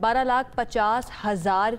12,50,000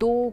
2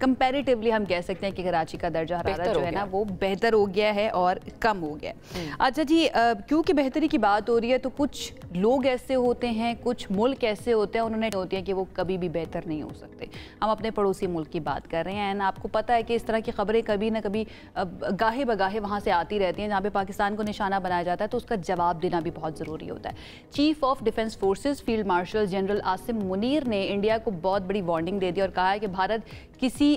comparatively ہم کہہ سکتے ہیں کہ کراچی کا درجہ حرارت جو ہے نا وہ بہتر ہو گیا ہے اور کم ہو گیا ہے. اچھا جی, کیونکہ بہتری کی بات ہو رہی ہے تو کچھ لوگ ایسے ہوتے ہیں, کچھ ملک ایسے ہوتے ہیں, انہوں نے ہوتی ہیں کہ وہ کبھی بھی بہتر نہیں ہو سکتے. ہم اپنے پڑوسی ملک کی بات کر رہے ہیں, آپ کو پتہ ہے کہ اس طرح کی خبریں کبھی نہ کبھی گاہے بگاہے وہاں سے آتی رہتی ہیں جہاں پہ پاکستان کو نشانہ بنایا جاتا ہے, تو اس کا جواب دینا بھی بہت ضروری ہوتا ہے. Chief of defence forces field marshal general Asim Munir نے انڈیا کو بہت بڑی وارننگ دے دی اور کہا ہے کہ بھارت کسی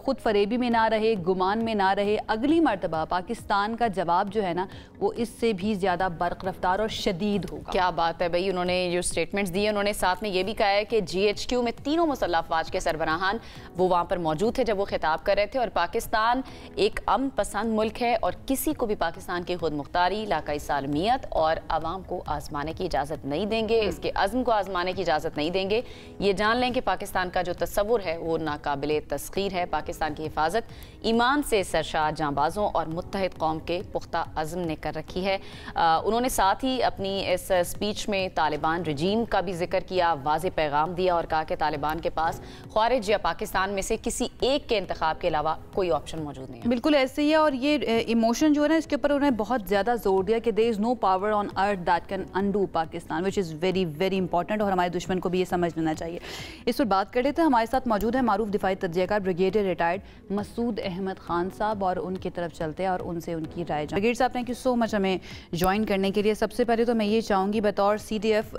خود فریبی میں نہ رہے, گمان میں نہ رہے. اگلی مرتبہ پاکستان کا جواب جو ہے نا وہ اس سے بھی زیادہ برق رفتار اور شدید ہوگا. کیا بات ہے بھائی, انہوں نے جو سٹیٹمنٹس دیے, انہوں نے ساتھ میں یہ بھی کہا ہے کہ GHQ میں تینوں مسلح افواج کے سربراہان وہ وہاں پر موجود تھے جب وہ خطاب کر رہے تھے, اور پاکستان ایک امن پسند ملک ہے اور کسی کو بھی پاکستان کی خود مختاری, علاقائی سالمیت اور عوام کو آزمانے کی اجازت نہیں دیں گے, اس کے عزم کو آزمانے کی اجازت نہیں دیں گے. یہ جان لیں کہ پاکستان کا جو تصور ہے وہ ناقابل تسخیر ہے. پاکستان کی حفاظت ایمان سے سرشار جانبازوں اور متحد قوم کے پختہ عزم نے کر رکھی ہے. انہوں نے ساتھ ہی اپنی اس سپیچ میں طالبان رجیم کا بھی ذکر کیا, واضح پیغام دیا اور کہا کہ طالبان کے پاس خارج یا پاکستان میں سے کسی ایک کے انتخاب کے علاوہ کوئی آپشن موجود نہیں ہے. بالکل ایسے ہی ہے, اور یہ ایموشن جو ہے نا اس کے اوپر انہوں نے بہت زیادہ زور دیا کہ there is no power on earth that can undo Pakistan, which is very very important, اور ہمارے دشمن کو بھی یہ سمجھ لینا چاہیے. اس پر بات کر لیتے ہیں. ہمارے ساتھ موجود ہے معروف دفاعی تجزیہ کار بریگیڈیئر ریٹائرڈ مسعود احمد خان صاحب, اور ان کی طرف چلتے ہیں اور ان سے ان کی رائے جانیں. بریگیڈیئر صاحب, تھینک یو سو مچ ہمیں جوائن کرنے کے لیے. سب سے پہلے تو میں یہ چاہوں گی بطور CTF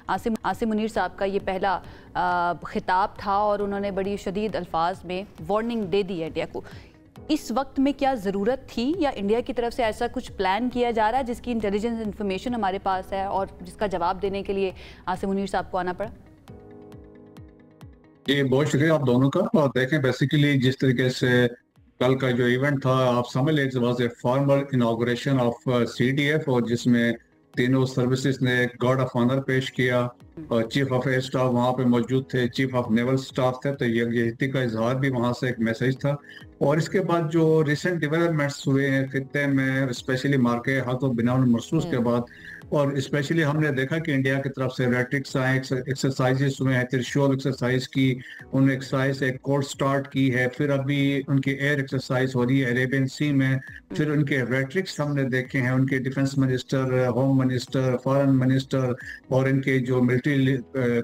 عاصم منیر صاحب کا یہ پہلا خطاب تھا اور انہوں نے بڑی شدید الفاظ میں وارننگ دے دی ہے انڈیا کو. اس وقت میں کیا ضرورت تھی, یا انڈیا کی طرف سے ایسا کچھ پلان کیا جا رہا ہے جس کی انٹیلیجنس انفارمیشن ہمارے پاس ہے اور جس کا جواب دینے کے لیے عاصم منیر صاحب کو آنا پڑا؟ جی بہت شکریہ آپ دونوں کا. اور دیکھیں بیسیکلی جس طریقے سے کل کا جو ایونٹ تھا آپ سمجھ لیں was a formal inauguration of CTF, اور جس میں تینوں سروسز نے گارڈ آف آنر پیش کیا, اور چیف آف ایئر اسٹاف وہاں پہ موجود تھے, چیف آف نیول اسٹاف تھے, تو یکجہتی کا اظہار بھی وہاں سے ایک میسج تھا. اور اس کے بعد جو ریسنٹ ڈیولپمنٹس ہوئے ہیں خطے میں, اسپیشلی مارکے حق و بنا المرصوص کے بعد, اور اسپیشلی ہم نے دیکھا کہ انڈیا کی طرف سے ریٹرکس آئے, ایکسرسائزز ہوئے ہیں, ترشول ایکسرسائز کی, انہوں نے ایکسرسائز ایک کورس سٹارٹ کی ہے, پھر ابھی ان کی ایئر ایکسرسائز ہو رہی ہے عربین سی میں, پھر ان کے ریٹرکس ہم نے دیکھے ہیں, ان کے defence minister, home minister, foreign minister اور ان کے جو ملٹری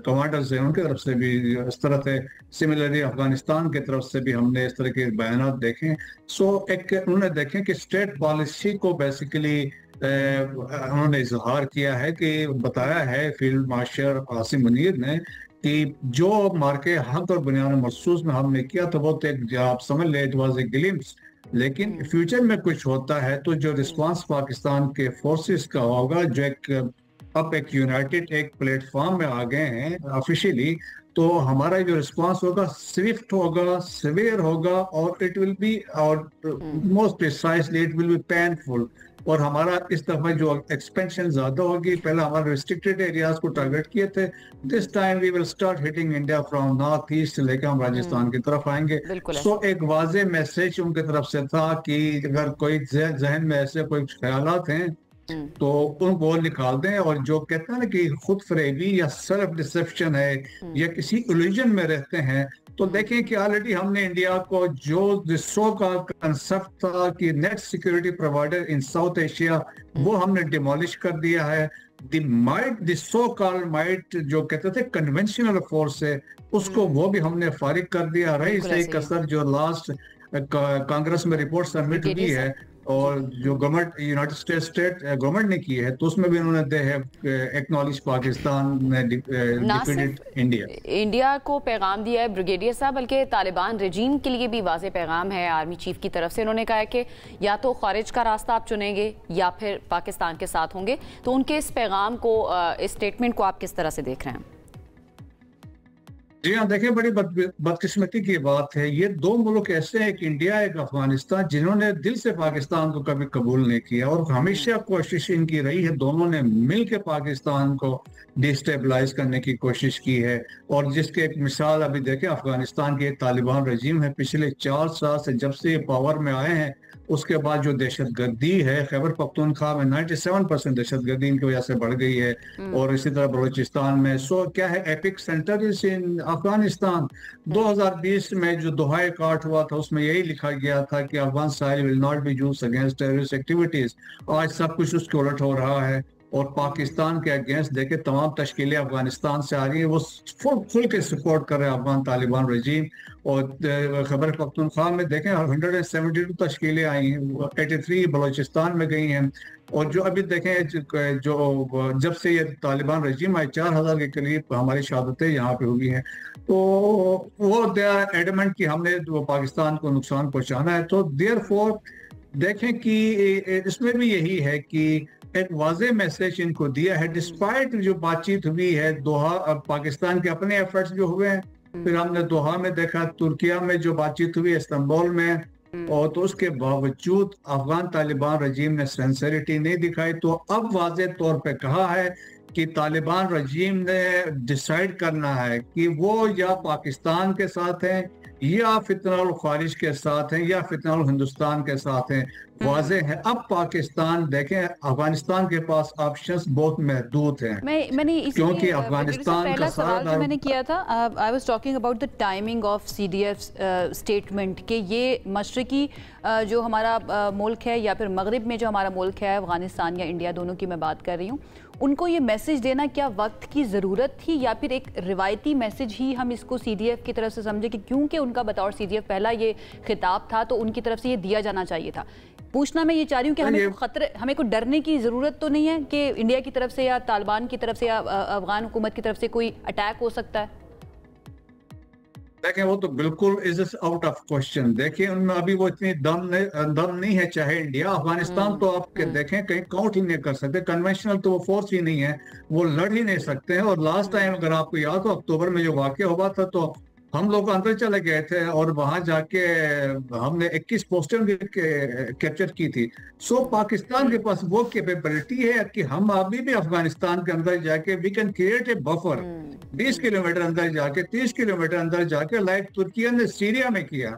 کمانڈرز ہیں ان کی طرف سے بھی اس طرح سے. سملرلی افغانستان کی طرف سے بھی ہم نے اس طرح کے بیانات دیکھیں. سو ایک انہوں نے دیکھیں کہ اسٹیٹ پالیسی کو بیسیکلی انہوں نے اظہار کیا ہے, کہ بتایا ہے فیلڈ مارشل عاصم منیر نے کہ جو مارکے حق اور بنیاد مرصوص میں ہم نے کیا تو وہ آپ سمجھ لیں اٹ واز اے گلمپس, لیکن فیوچر میں کچھ ہوتا ہے تو جو رسپانس پاکستان کے فورسز کا ہوگا, جو ایک یونائٹڈ ایک پلیٹ فارم میں آ گئے ہیں آفیشیلی, تو ہمارا جو رسپانس ہوگا سوئفٹ ہوگا, سیویئر ہوگا, اور اٹ ول بی اور most precisely it will be painful. اور ہمارا اس دفعہ جو ایکسپینشن زیادہ ہوگی, پہلے ہمارے ریسٹرکٹڈ ایریاز کو ٹارگٹ کیے تھے, this time we will start hitting India from North East سے لے کے ہم راجستھان کی طرف آئیں گے. سو ایک واضح میسج ان کی طرف سے تھا کہ اگر کوئی ذہن میں ایسے کوئی خیالات ہیں تو ان کو نکال دیں, اور جو کہتے ہیں نا کہ خود فریبی یا سیلف ڈسپشن ہے یا کسی ایلیوژن میں رہتے ہیں, تو دیکھیں کہ آلریڈی ہم نے انڈیا کو جو سو کا کنسپٹ تھا کہ net security provider in South Asia, وہ ہم نے ڈیمولش کر دیا ہے. دی سو کال مائٹ جو کہتے تھے کنونشنل فورس ہے, اس کو وہ بھی ہم نے فارغ کر دیا. رہی سے کثر جو لاسٹ کانگریس میں رپورٹ سبمٹ ہوئی ہے اور جو گورنمنٹ یونائٹڈ اسٹیٹ گورنمنٹ نے کی ہے, تو اس میں بھی انہوں نے ایکنالج پاکستان نے ڈیفیٹڈ انڈیا کو پیغام دیا ہے بریگیڈیئر صاحب, بلکہ طالبان رجیم کے لیے بھی واضح پیغام ہے آرمی چیف کی طرف سے. انہوں نے کہا ہے کہ یا تو خارج کا راستہ آپ چنیں گے یا پھر پاکستان کے ساتھ ہوں گے. تو ان کے اس پیغام کو, اس سٹیٹمنٹ کو آپ کس طرح سے دیکھ رہے ہیں؟ جی ہاں دیکھیں, بڑی بدقسمتی کی بات ہے. یہ دو ملک ایسے ہیں, ایک انڈیا ایک افغانستان, جنہوں نے دل سے پاکستان کو کبھی قبول نہیں کیا, اور ہمیشہ کوشش ان کی رہی ہے دونوں نے مل کے پاکستان کو ڈیسٹیبلائز کرنے کی کوشش کی ہے. اور جس کے ایک مثال ابھی دیکھیں افغانستان کے طالبان رجیم ہے, پچھلے 4 سال سے جب سے یہ پاور میں آئے ہیں اس کے بعد جو دہشت گردی ہے خیبر پختونخوا میں 97% دہشت گردی ان کی وجہ سے بڑھ گئی ہے، اور اسی طرح بلوچستان میں. کیا ہے ایپک سینٹر ان افغانستان. 2020 میں جو دوحہ کاٹ ہوا تھا اس میں یہی لکھا گیا تھا کہ Afghan soil will not be used against terrorist activities. آج سب کچھ اس کے الٹ ہو رہا ہے، اور پاکستان کے اگینسٹ دیکھیں تمام تشکیلیں افغانستان سے آ رہی ہیں، وہ فل کے سپورٹ کر رہے ہیں افغان طالبان رجیم. اور خیبر پختونخوا میں دیکھیں 172 تشکیلیں آئی ہیں، 83 بلوچستان میں گئی ہیں. اور جو ابھی دیکھیں جو جب سے یہ طالبان رجیم آئے 4000 کے قریب ہماری شہادتیں یہاں پہ ہوئی ہیں. تو وہ دے آر ایڈمنٹ کہ ہم نے پاکستان کو نقصان پہنچانا ہے. تو دیئر فور دیکھیں کہ اس میں بھی یہی ہے کہ ایک واضح میسج ان کو دیا ہے، ڈسپائٹ جو بات چیت ہوئی ہے دوحہ، پاکستان کے اپنے ایفرٹس جو ہوئے ہیں، پھر ہم نے دوحہ میں دیکھا، ترکیہ میں جو بات چیت ہوئی، استنبول میں، اور تو اس کے باوجود افغان طالبان رجیم نے سینسریٹی نہیں دکھائی. تو اب واضح طور پہ کہا ہے کہ طالبان رجیم نے ڈیسائیڈ کرنا ہے کہ وہ یا پاکستان کے ساتھ ہیں، یا فتنہ الخارج کے ساتھ ہیں، یا فتنہ الہندوستان کے ساتھ ہیں. واضح ہے اب پاکستان دیکھیں افغانستان کے پاس آپشنز بہت محدود ہیں، میں نے کیونکہ افغانستان کا پہلا سوال جو میں نے کیا تھا، I was talking about the timing of CDF statement کہ یہ مشرقی جو ہمارا ملک ہے یا پھر مغرب میں جو ہمارا ملک ہے، افغانستان یا انڈیا دونوں کی میں بات کر رہی ہوں، ان کو یہ میسج دینا کیا وقت کی ضرورت تھی، یا پھر ایک روایتی میسج ہی ہم اس کو CDF کی طرف سے سمجھے کہ کیونکہ ان کا بطور CDF پہلا یہ خطاب تھا تو ان کی طرف سے یہ دیا جانا چاہیے تھا. پوچھنا میں یہ چاہ رہی ہوں کہ ہمیں کوئی ڈرنے کی ضرورت تو نہیں ہے کہ انڈیا کی طرف سے یا طالبان کی طرف سے یا افغان حکومت کی طرف سے کوئی اٹیک ہو سکتا ہے؟ دیکھیں وہ تو بالکل از آؤٹ آف کوشچن. دیکھیں ان میں ابھی وہ اتنی دم نہیں ہے، چاہے انڈیا. افغانستان تو آپ کے دیکھیں کہیں کاؤنٹ ہی نہیں کر سکتے، کنونشنل تو وہ فورس ہی نہیں ہے، وہ لڑ ہی نہیں سکتے ہیں. اور لاسٹ ٹائم اگر آپ کو یاد ہو اکتوبر میں جو واقعہ ہوا تھا تو ہم لوگ اندر چلے گئے تھے اور وہاں جا کے ہم نے 21 پوسٹیں کیپچر کی تھی. سو پاکستان کے پاس وہ کیپیبلٹی ہے کہ ہم ابھی بھی افغانستان کے اندر جا کے we can create a buffer, 20 kilometre اندر جا کے، 30 کلومیٹر اندر جا کے، لائک ترکیہ نے سیریا میں کیا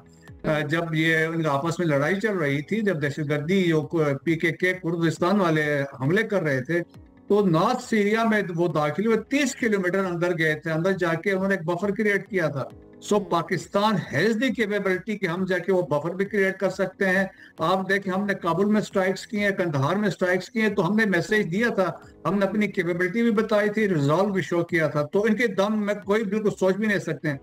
جب یہ ان کا آپس میں لڑائی چل رہی تھی، جب دہشت گردی جو PKK کردستان والے حملے کر رہے تھے، تو نارتھ سیریا میں وہ داخل ہوئے، 30 کلومیٹر اندر گئے تھے، اندر جا کے انہوں نے ایک بفر کریٹ کیا تھا. سو پاکستان ہیز دی کیپیبلٹی کہ ہم جا کے وہ بفر بھی کریٹ کر سکتے ہیں. آپ دیکھیں ہم نے کابل میں سٹرائکس کی ہیں، کندھار میں سٹرائکس کی ہیں، تو ہم نے میسیج دیا تھا، ہم نے اپنی کیپیبلٹی بھی بتائی تھی، ریزالو بھی شو کیا تھا. تو ان کے دم میں کوئی بالکل سوچ بھی نہیں سکتے ہیں.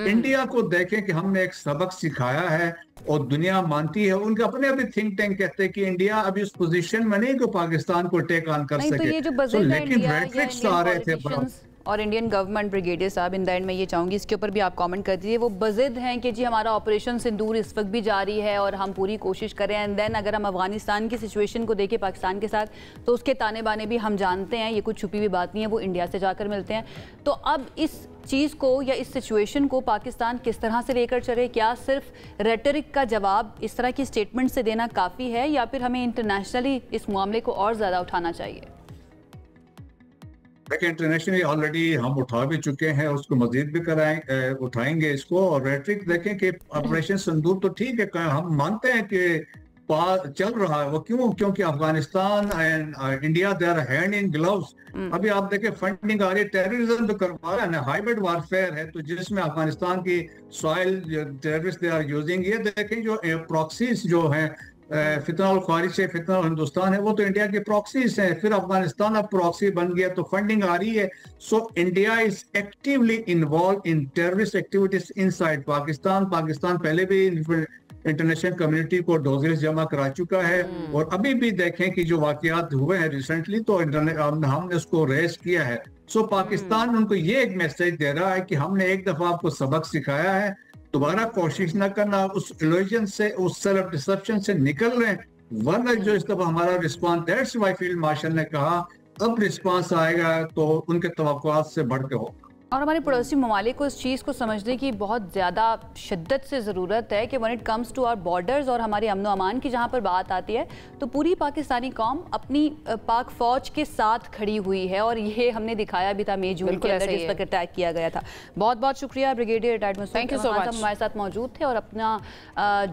انڈیا کو دیکھیں کہ ہم نے ایک سبق سکھایا ہے اور دنیا مانتی ہے. ان کے اپنے ابھی تھنک ٹینک کہتے ہیں کہ انڈیا ابھی اس پوزیشن میں نہیں کہ پاکستان کو ٹیک آن کر سکے. لیکن ریٹرکس آ رہے تھے اور انڈین گورنمنٹ بریگیڈیئر صاحب، ان دا اینڈ میں یہ چاہوں گی اس کے اوپر بھی آپ کامنٹ کر دیجیے، وہ بضد ہیں کہ جی ہمارا آپریشن سندور اس وقت بھی جاری ہے اور ہم پوری کوشش کریں. اینڈ دین اگر ہم افغانستان کی سچویشن کو دیکھیں پاکستان کے ساتھ، تو اس کے تانے بانے بھی ہم جانتے ہیں، یہ کچھ چھپی ہوئی بات نہیں ہے، وہ انڈیا سے جا کر ملتے ہیں. تو اب اس چیز کو یا اس سچویشن کو پاکستان کس طرح سے لے کر چلے؟ کیا صرف ریٹرک کا جواب اس طرح کی سٹیٹمنٹ سے دینا کافی ہے، یا پھر ہمیں انٹرنیشنلی اس معاملے کو اور زیادہ اٹھانا چاہیے؟ دیکھیں انٹرنیشنلی آلریڈی ہم اٹھا بھی چکے ہیں، اس کو مزید بھی اٹھائیں گے اس کو. اور ریٹرک دیکھیں کہ آپریشن سندور تو ٹھیک ہے، ہم مانتے ہیں کہ چل رہا ہے وہ. کیونکہ Afghanistan and India they are hand in gloves. ابھی آپ دیکھیں فنڈنگ آ رہی ہے، ٹیررزم تو کروا رہا ہے، ہائبرڈ وارفیئر ہے، تو جس میں افغانستان کی soil terrorist they are using. یہ دیکھیں جو پراکسیز جو ہیں فتنہ الخارج سے فتنہ الہندوستان ہے، وہ تو انڈیا کے پراکسیز ہیں. پھر افغانستان اب پراکسی بن گیا تو فنڈنگ آ رہی ہے. So India is actually involve in terrorist activities in side Pakistan. Pakistan پہلے بھی انٹرنیشنل کمیونٹی کو ڈوزز جمع کرا چکا ہے، اور ابھی بھی دیکھیں کہ جو واقعات ہوئے ہیں ریسنٹلی تو ہم نے اس کو ریز کیا ہے. سو پاکستان ان کو یہ ایک میسج دے رہا ہے کہ ہم نے ایک دفعہ آپ کو سبق سکھایا ہے، دوبارہ کوشش نہ کرنا، اس ایلوژن سے، اس سیلف ڈسپشن سے نکل رہے ہیں، ورنہ جو اس دفعہ ہمارا response, that's why field marshal نے کہا اب رسپانس آئے گا تو ان کے توقعات سے بڑھ کے ہوگا. اور ہمارے پڑوسی ممالک کو اس چیز کو سمجھنے کی بہت زیادہ شدت سے ضرورت ہے کہ when it comes to our borders اور ہمارے امن و امان کی جہاں پر بات آتی ہے تو پوری پاکستانی قوم اپنی پاک فوج کے ساتھ کھڑی ہوئی ہے، اور یہ ہم نے دکھایا بھی تھا مئی جون کے اندر جس پر اٹیک کیا گیا تھا۔ بہت بہت شکریہ بریگیڈیئر ریٹائرڈ مسعود صاحب ہمارے ساتھ موجود تھے اور اپنا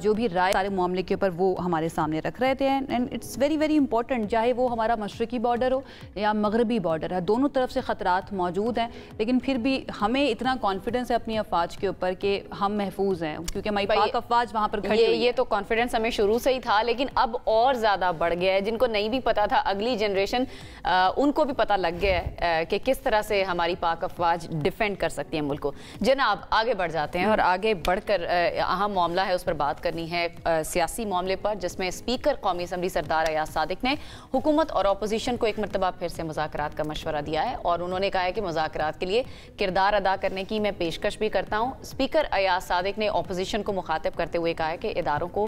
جو بھی رائے سارے معاملے کے اوپر وہ ہمارے سامنے رکھ رہے تھے، and it's very very important, چاہے وہ ہمارا مشرقی بارڈر ہو یا مغربی بارڈر ہے، دونوں طرف سے خطرات موجود ہیں، لیکن پھر بھی ہمیں اتنا کانفیڈنس ہے اپنی افواج کے اوپر کہ ہم محفوظ ہیں کیونکہ ہماری پاک افواج وہاں پر کھڑی ہوئی ہے۔ یہ تو کانفیڈنس ہمیں شروع سے ہی تھا، لیکن اب اور زیادہ بڑھ گیا ہے۔ جن کو نہیں بھی پتا تھا، اگلی جنریشن ان کو بھی پتا لگ گیا ہے کہ کس طرح سے ہماری پاک افواج ڈیفینڈ کر سکتی ہیں ملک کو۔ جناب آگے بڑھ جاتے ہیں اور آگے بڑھ کر اہم معاملہ ہے اس پر بات کرنی ہے، سیاسی معاملے پر، جس میں اسپیکر قومی اسمبلی سردار ایاز صادق نے حکومت اور اپوزیشن کو ایک مرتبہ پھر سے مذاکرات کا مشورہ دیا ہے، اور انہوں نے کہا ہے کہ مذاکرات کے لیے کردار ادا کرنے کی میں پیشکش بھی کرتا ہوں۔ اسپیکر ایاز صادق نے اپوزیشن کو مخاطب کرتے ہوئے کہا ہے کہ اداروں کو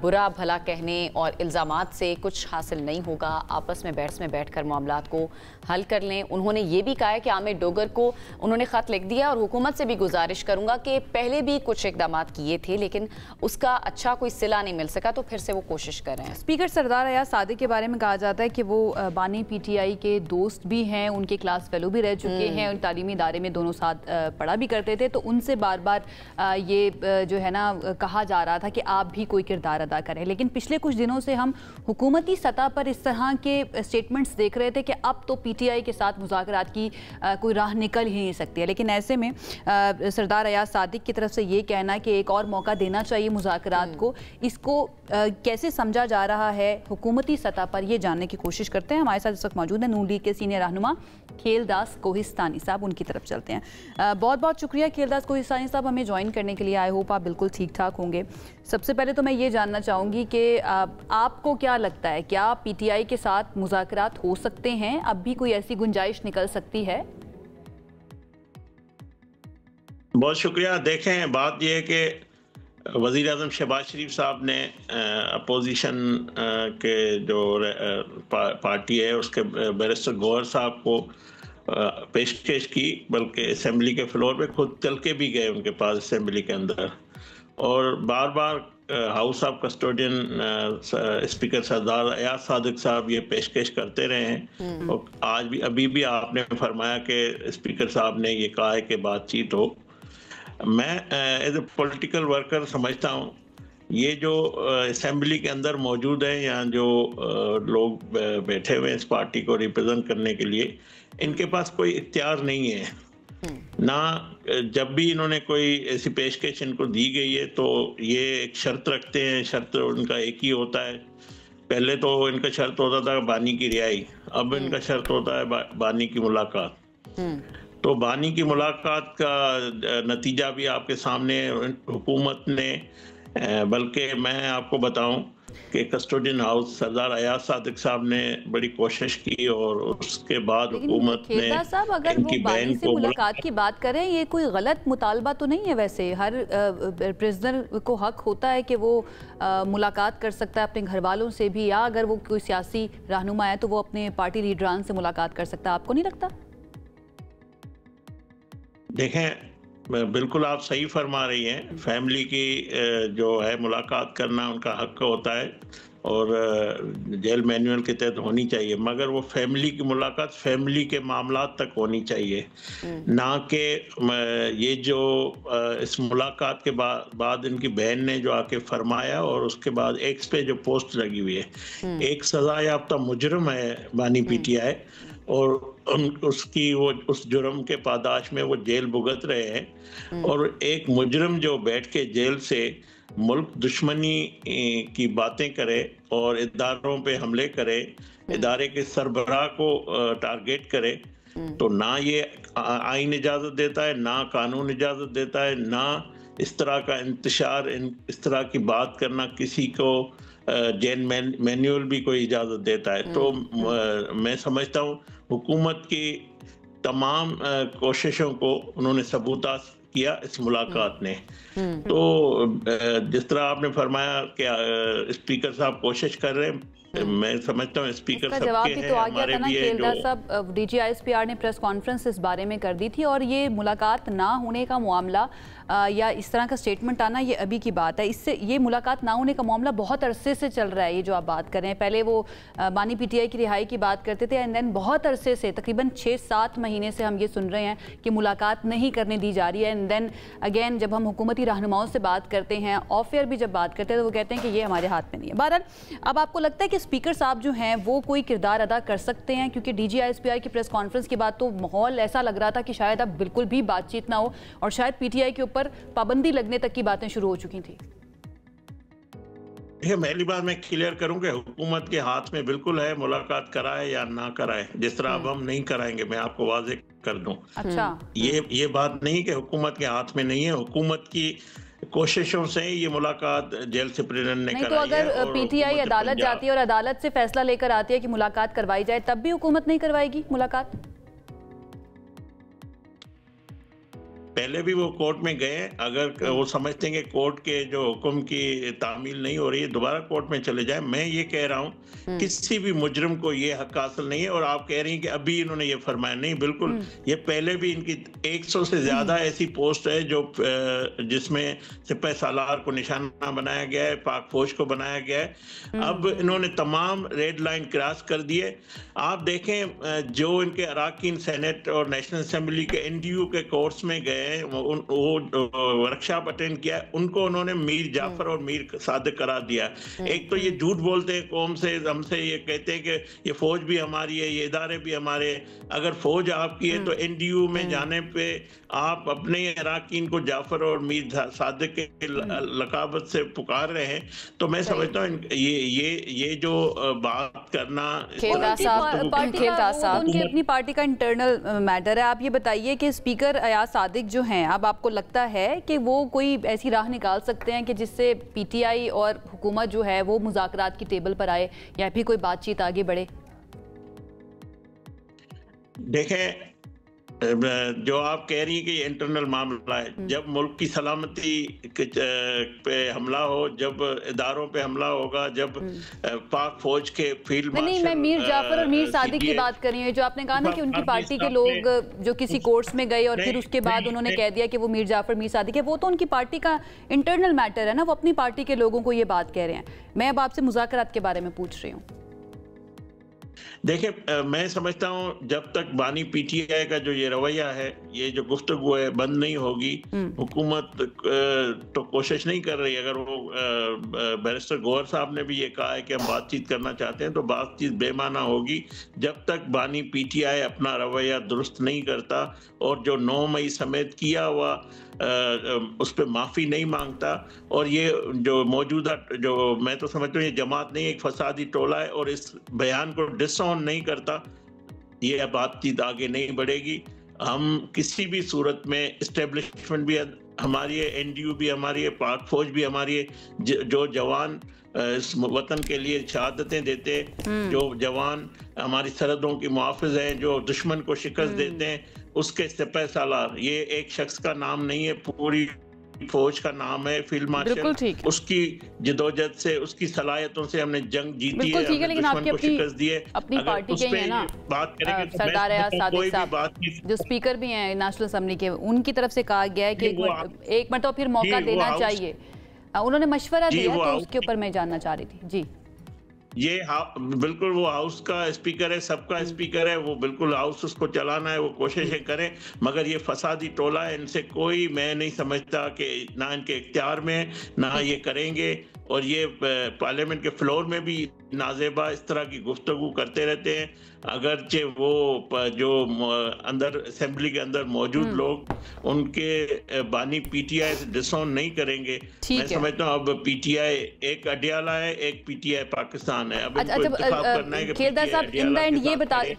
برا بھلا کہنے اور الزامات سے کچھ حاصل نہیں ہوگا، آپس میں بیٹھ کر معاملات کو حل کر لیں۔ انہوں نے یہ بھی کہا ہے کہ عامر ڈوگر کو انہوں نے خط لکھ دیا اور حکومت سے بھی گزارش کروں گا کہ پہلے بھی کچھ اقدامات کیے تھے لیکن اس کا اچھا کوئی صلہ نہیں مل سکا، تو پھر سے وہ کوشش کر رہے ہیں۔ اسپیکر سردار ایاز صادق کے بارے میں کہا جاتا ہے کہ وہ بانی پی ٹی آئی کے دوست بھی ہیں، ان کے کلاس فیلو بھی رہ چکے ہیں، ان تعلیمی ادارے میں دونوں ساتھ پڑھا بھی کرتے تھے، تو ان سے بار بار یہ جو ہے نا کہا جا رہا تھا کہ آپ بھی کوئی کردار ادا کریں، لیکن پچھلے کچھ دنوں سے ہم حکومتی سطح پر اس طرح کے سٹیٹمنٹس دیکھ رہے تھے کہ اب تو پی ٹی آئی کے ساتھ مذاکرات کی کوئی راہ نکل ہی نہیں سکتی ہے، لیکن ایسے میں سردار ایاز صادق کی طرف سے یہ کہنا کہ ایک اور موقع دینا چاہیے مذاکرات کو، اس کو کیسے سمجھا جا رہا ہے حکومتی سطح پر، یہ جاننے کی کوشش کرتے ہیں۔ ہمارے ساتھ اس وقت موجود ہیں نون لیگ کے سینئر رہنما کھیل داس کوہستانی صاحب، ان کی طرف چلتے ہیں۔ بہت بہت شکریہ کھیل داس کوہستانی صاحب ہمیں جوائن کرنے کے لیے، آئی ہوپ آپ بالکل ٹھیک ٹھاک ہوں گے۔ سب سے پہلے تو میں یہ جاننا چاہوں گی کہ آپ کو کیا لگتا ہے، کیا پی ٹی آئی کے ساتھ مذاکرات ہو سکتے ہیں، اب بھی کوئی ایسی گنجائش نکل سکتی ہے؟ بہت شکریہ۔ دیکھیں، بات یہ ہے کہ وزیر اعظم شہباز شریف صاحب نے اپوزیشن کے جو پارٹی ہے اس کے بیرسٹر گوہر صاحب کو پیشکش کی، بلکہ اسمبلی کے فلور پہ خود چل کے بھی گئے ان کے پاس اسمبلی کے اندر، اور بار بار ہاؤس آف کسٹوڈین اسپیکر سردار ایاز صادق صاحب یہ پیشکش کرتے رہے ہیں، اور آج بھی ابھی بھی آپ نے فرمایا کہ اسپیکر صاحب نے یہ کہا ہے کہ بات چیت ہو۔ میں ایز اے پولیٹیکل ورکر سمجھتا ہوں یہ جو اسمبلی کے اندر موجود ہیں یا جو لوگ بیٹھے ہوئے ہیں اس پارٹی کو ریپرزینٹ کرنے کے لیے، ان کے پاس کوئی اختیار نہیں ہے، نہ جب بھی انہوں نے کوئی ایسی پیشکش ان کو دی گئی ہے تو یہ ایک شرط رکھتے ہیں، شرط ان کا ایک ہی ہوتا ہے۔ پہلے تو ان کا شرط ہوتا تھا بانی کی رہائی، اب ان کا شرط ہوتا ہے بانی کی ملاقات۔ تو بانی کی ملاقات کا نتیجہ بھی آپ کے سامنے حکومت نے، بلکہ میں آپ کو بتاؤں کہ کسٹوڈین ہاؤس سردار ایاز صادق صاحب نے بڑی کوشش کی، اور اس کے بعد حکومت نے صاحب اگر وہ بانی سے ملاقات کی بات کریں، یہ کوئی غلط مطالبہ تو نہیں ہے؟ ویسے ہر پرزنر کو حق ہوتا ہے کہ وہ ملاقات کر سکتا ہے اپنے گھر والوں سے بھی، یا اگر وہ کوئی سیاسی رہنما ہے تو وہ اپنے پارٹی لیڈران سے ملاقات کر سکتا ہے، آپ کو نہیں لگتا؟ دیکھیں، بالکل آپ صحیح فرما رہی ہیں، فیملی کی جو ہے ملاقات کرنا ان کا حق ہوتا ہے اور جیل مینول کے تحت ہونی چاہیے، مگر وہ فیملی کی ملاقات فیملی کے معاملات تک ہونی چاہیے، نہ کہ یہ جو اس ملاقات کے بعد ان کی بہن نے جو آ کے فرمایا، اور اس کے بعد ایکس پہ جو پوسٹ لگی ہوئی ہے، ایک سزا یافتہ مجرم ہے بانی پی ٹی آئی، اور اس جرم کے پاداش میں وہ جیل بھگت رہے ہیں، اور ایک مجرم جو بیٹھ کے جیل سے ملک دشمنی کی باتیں کرے اور اداروں پہ حملے کرے، ادارے کے سربراہ کو ٹارگیٹ کرے، تو نہ یہ آئین اجازت دیتا ہے، نہ قانون اجازت دیتا ہے، نہ اس طرح کا انتشار، اس طرح کی بات کرنا کسی کو جیل مینیول بھی کوئی اجازت دیتا ہے۔ تو میں سمجھتا ہوں حکومت کی تمام کوششوں کو انہوں نے ثبوتہ کیا اس ملاقات نے۔ تو جس طرح آپ نے فرمایا کہ اسپیکر صاحب کوشش کر رہے ہیں، میں سمجھتا ہوں اسپیکر کا سب جواب کے بھی ہیں، تو آ گیا ہمارے تھا نا، بھی ہے کھیلدار جو صاحب D G I S P R نے پریس کانفرنس اس بارے میں کر دی تھی، اور یہ ملاقات نہ ہونے کا معاملہ یا اس طرح کا سٹیٹمنٹ آنا یہ ابھی کی بات ہے. اس سے یہ ملاقات نہ ہونے کا معاملہ بہت عرصے سے چل رہا ہے. یہ جو آپ بات کر رہے ہیں، پہلے وہ بانی پی ٹی آئی کی رہائی کی بات کرتے تھے، اینڈ دین بہت عرصے سے تقریباً 6-7 مہینے سے ہم یہ سن رہے ہیں کہ ملاقات نہیں کرنے دی جا رہی ہے. اینڈ دین اگین جب ہم حکومتی رہنماؤں سے بات کرتے ہیں، آف ایئر بھی جب بات کرتے ہیں، تو وہ کہتے ہیں کہ یہ ہمارے ہاتھ میں نہیں ہے. بہرحال اب آپ کو لگتا ہے کہ اسپیکر صاحب جو ہیں وہ کوئی کردار ادا کر سکتے ہیں؟ کیونکہ ڈی جی آئی ایس پی آئی کی پریس کانفرنس کے بعد تو ماحول ایسا لگ رہا تھا کہ شاید اب بالکل بھی بات چیت نہ ہو، اور شاید پی ٹی آئی کے اوپر پابندی لگنے تک کی باتیں شروع ہو چکی تھی. پہلی بار میں کلیئر کروں کہ حکومت کے ہاتھ میں بالکل ہے ملاقات کرائے یا نہ کرائے. جس طرح اب ہم نہیں کرائیں گے، میں آپ کو واضح کر دوں. اچھا، یہ بات نہیں کہ حکومت کے ہاتھ میں نہیں ہے. حکومت کی کوششوں سے یہ ملاقات جیل سپرنٹنڈنٹ نے نہیں تو کرائی ہے. اگر پی ٹی آئی عدالت جاتی ہے اور عدالت سے فیصلہ لے کر آتی ہے کہ ملاقات کروائی جائے، تب بھی حکومت نہیں کروائے گی ملاقات؟ پہلے بھی وہ کورٹ میں گئے، اگر وہ سمجھتے ہیں کہ کورٹ کے جو حکم کی تعمیل نہیں ہو رہی ہے، دوبارہ کورٹ میں چلے جائیں. میں یہ کہہ رہا ہوں کسی بھی مجرم کو یہ حق حاصل نہیں ہے. اور آپ کہہ رہی ہیں کہ ابھی انہوں نے یہ فرمایا، نہیں، بالکل یہ پہلے بھی ان کی 100 سے زیادہ ایسی پوسٹ ہے جو جس میں سپہ سالار کو نشانہ بنایا گیا ہے، پاک فوج کو بنایا گیا ہے. اب انہوں نے تمام ریڈ لائن کراس کر دیے. آپ دیکھیں جو ان کے اراکین سینٹ اور نیشنل اسمبلی کے این ڈی یو کے کورس میں گئے، وہ ورکشاپ اٹینڈ کیا، ان کو انہوں نے میر جعفر اور میر صادق قرار دیا. ایک تو یہ جھوٹ بولتے ہیں قوم سے، ہم سے یہ کہتے ہیں کہ یہ فوج بھی ہماری ہے، یہ ادارے بھی ہمارے. اگر فوج آپ کی ہے تو این ڈی یو میں جانے پہ آپ اپنے اراکین کو جعفر اور میر صادق کے لقابت سے پکار رہے ہیں. تو میں سمجھتا ہوں یہ جو بات کرنا ان کی اپنی پارٹی کا انٹرنل میٹر ہے. آپ یہ بتائیے کہ اسپیکر ایاز صادق جو ہیں، اب آپ کو لگتا ہے کہ وہ کوئی ایسی راہ نکال سکتے ہیں کہ جس سے پی ٹی آئی اور حکومت جو ہے وہ مذاکرات کی ٹیبل پر آئے یا پھر کوئی بات چیت آگے بڑھے؟ دیکھیں، جو آپ کہہ رہی ہیں کہ یہ انٹرنل معاملہ ہے، جب ملک کی سلامتی پہ حملہ ہو، جب اداروں پہ حملہ ہوگا، جب پاک فوج کے فیلڈ مارشل، نہیں، میں میر جعفر اور میر صادق کی بات کر رہی ہوں. جو آپ نے کہا نا کہ ان کی پارٹی کے لوگ جو کسی کورس میں گئے اور پھر اس کے بعد انہوں نے کہہ دیا کہ وہ میر جعفر میر صادق ہے، وہ تو ان کی پارٹی کا انٹرنل میٹر ہے نا، وہ اپنی پارٹی کے لوگوں کو یہ بات کہہ رہے ہیں. میں اب آپ سے مذاکرات کے بارے میں پوچھ رہی ہوں. دیکھیں، میں سمجھتا ہوں جب تک بانی پی ٹی آئی کا جو یہ رویہ ہے، یہ جو گفتگو ہے، بند نہیں ہوگی. حکومت تو کوشش نہیں کر رہی. اگر وہ بیرسٹر گوہر صاحب نے بھی یہ کہا ہے کہ ہم بات چیت کرنا چاہتے ہیں، تو بات چیت بے معنی ہوگی جب تک بانی پی ٹی آئی اپنا رویہ درست نہیں کرتا اور جو 9 مئی سمیت کیا ہوا اس پہ معافی نہیں مانگتا. اور یہ جو موجودہ، جو میں تو سمجھتا ہوں یہ جماعت نہیں، ایک فسادی ٹولہ ہے، اور اس بیان کو ڈس آن نہیں کرتا، یہ بات چیت آگے نہیں بڑھے گی. ہم کسی بھی صورت میں اسٹیبلشمنٹ بھی ہماری ہے، این ڈی یو بھی ہماری ہے، پاک فوج بھی ہماری ہے. جو جوان اس وطن کے لیے شہادتیں دیتے، جو جوان ہماری سرحدوں کی محافظ ہیں، جو دشمن کو شکست دیتے ہیں، اس کے سپہ سالار، یہ ایک شخص کا نام نہیں ہے، پوری فوج کا نام ہے. فیلڈ مارشل، اس کی جدوجہد سے، اس کی صلاحیتوں سے ہم نے جنگ جیتی ہے، ہم نے دشمن کو شکست دی ہے. اپنی پارٹی کے ہیں نا سردار ایاز صادق صاحب، جو اسپیکر بھی ہیں نیشنل اسمبلی کے، ان کی طرف سے کہا گیا ہے کہ ایک مرتبہ پھر موقع دینا چاہیے. انہوں نے مشورہ دیا، تو اس کے اوپر میں جاننا چاہ رہی تھی. جی، یہ بالکل وہ ہاؤس کا اسپیکر ہے، سب کا اسپیکر ہے، وہ بالکل ہاؤس اس کو چلانا ہے، وہ کوششیں کریں. مگر یہ فسادی ٹولہ ہے، ان سے کوئی، میں نہیں سمجھتا کہ نہ ان کے اختیار میں، نہ یہ کریں گے. اور یہ پارلیمنٹ کے فلور میں بھی نازیبا اس طرح کی گفتگو کرتے رہتے ہیں. اگرچہ وہ جو اندر اسمبلی کے اندر موجود لوگ ان کے بانی پی ٹی آئی سے ڈس آن نہیں کریں گے. میں سمجھتا ہوں اب پی ٹی آئی ایک اڈیالہ ہے، ایک پی ٹی آئی پاکستان ہے. اب ان کو انتخاب کرنا ہے کہ کھیلدار صاحب ان دا اینڈ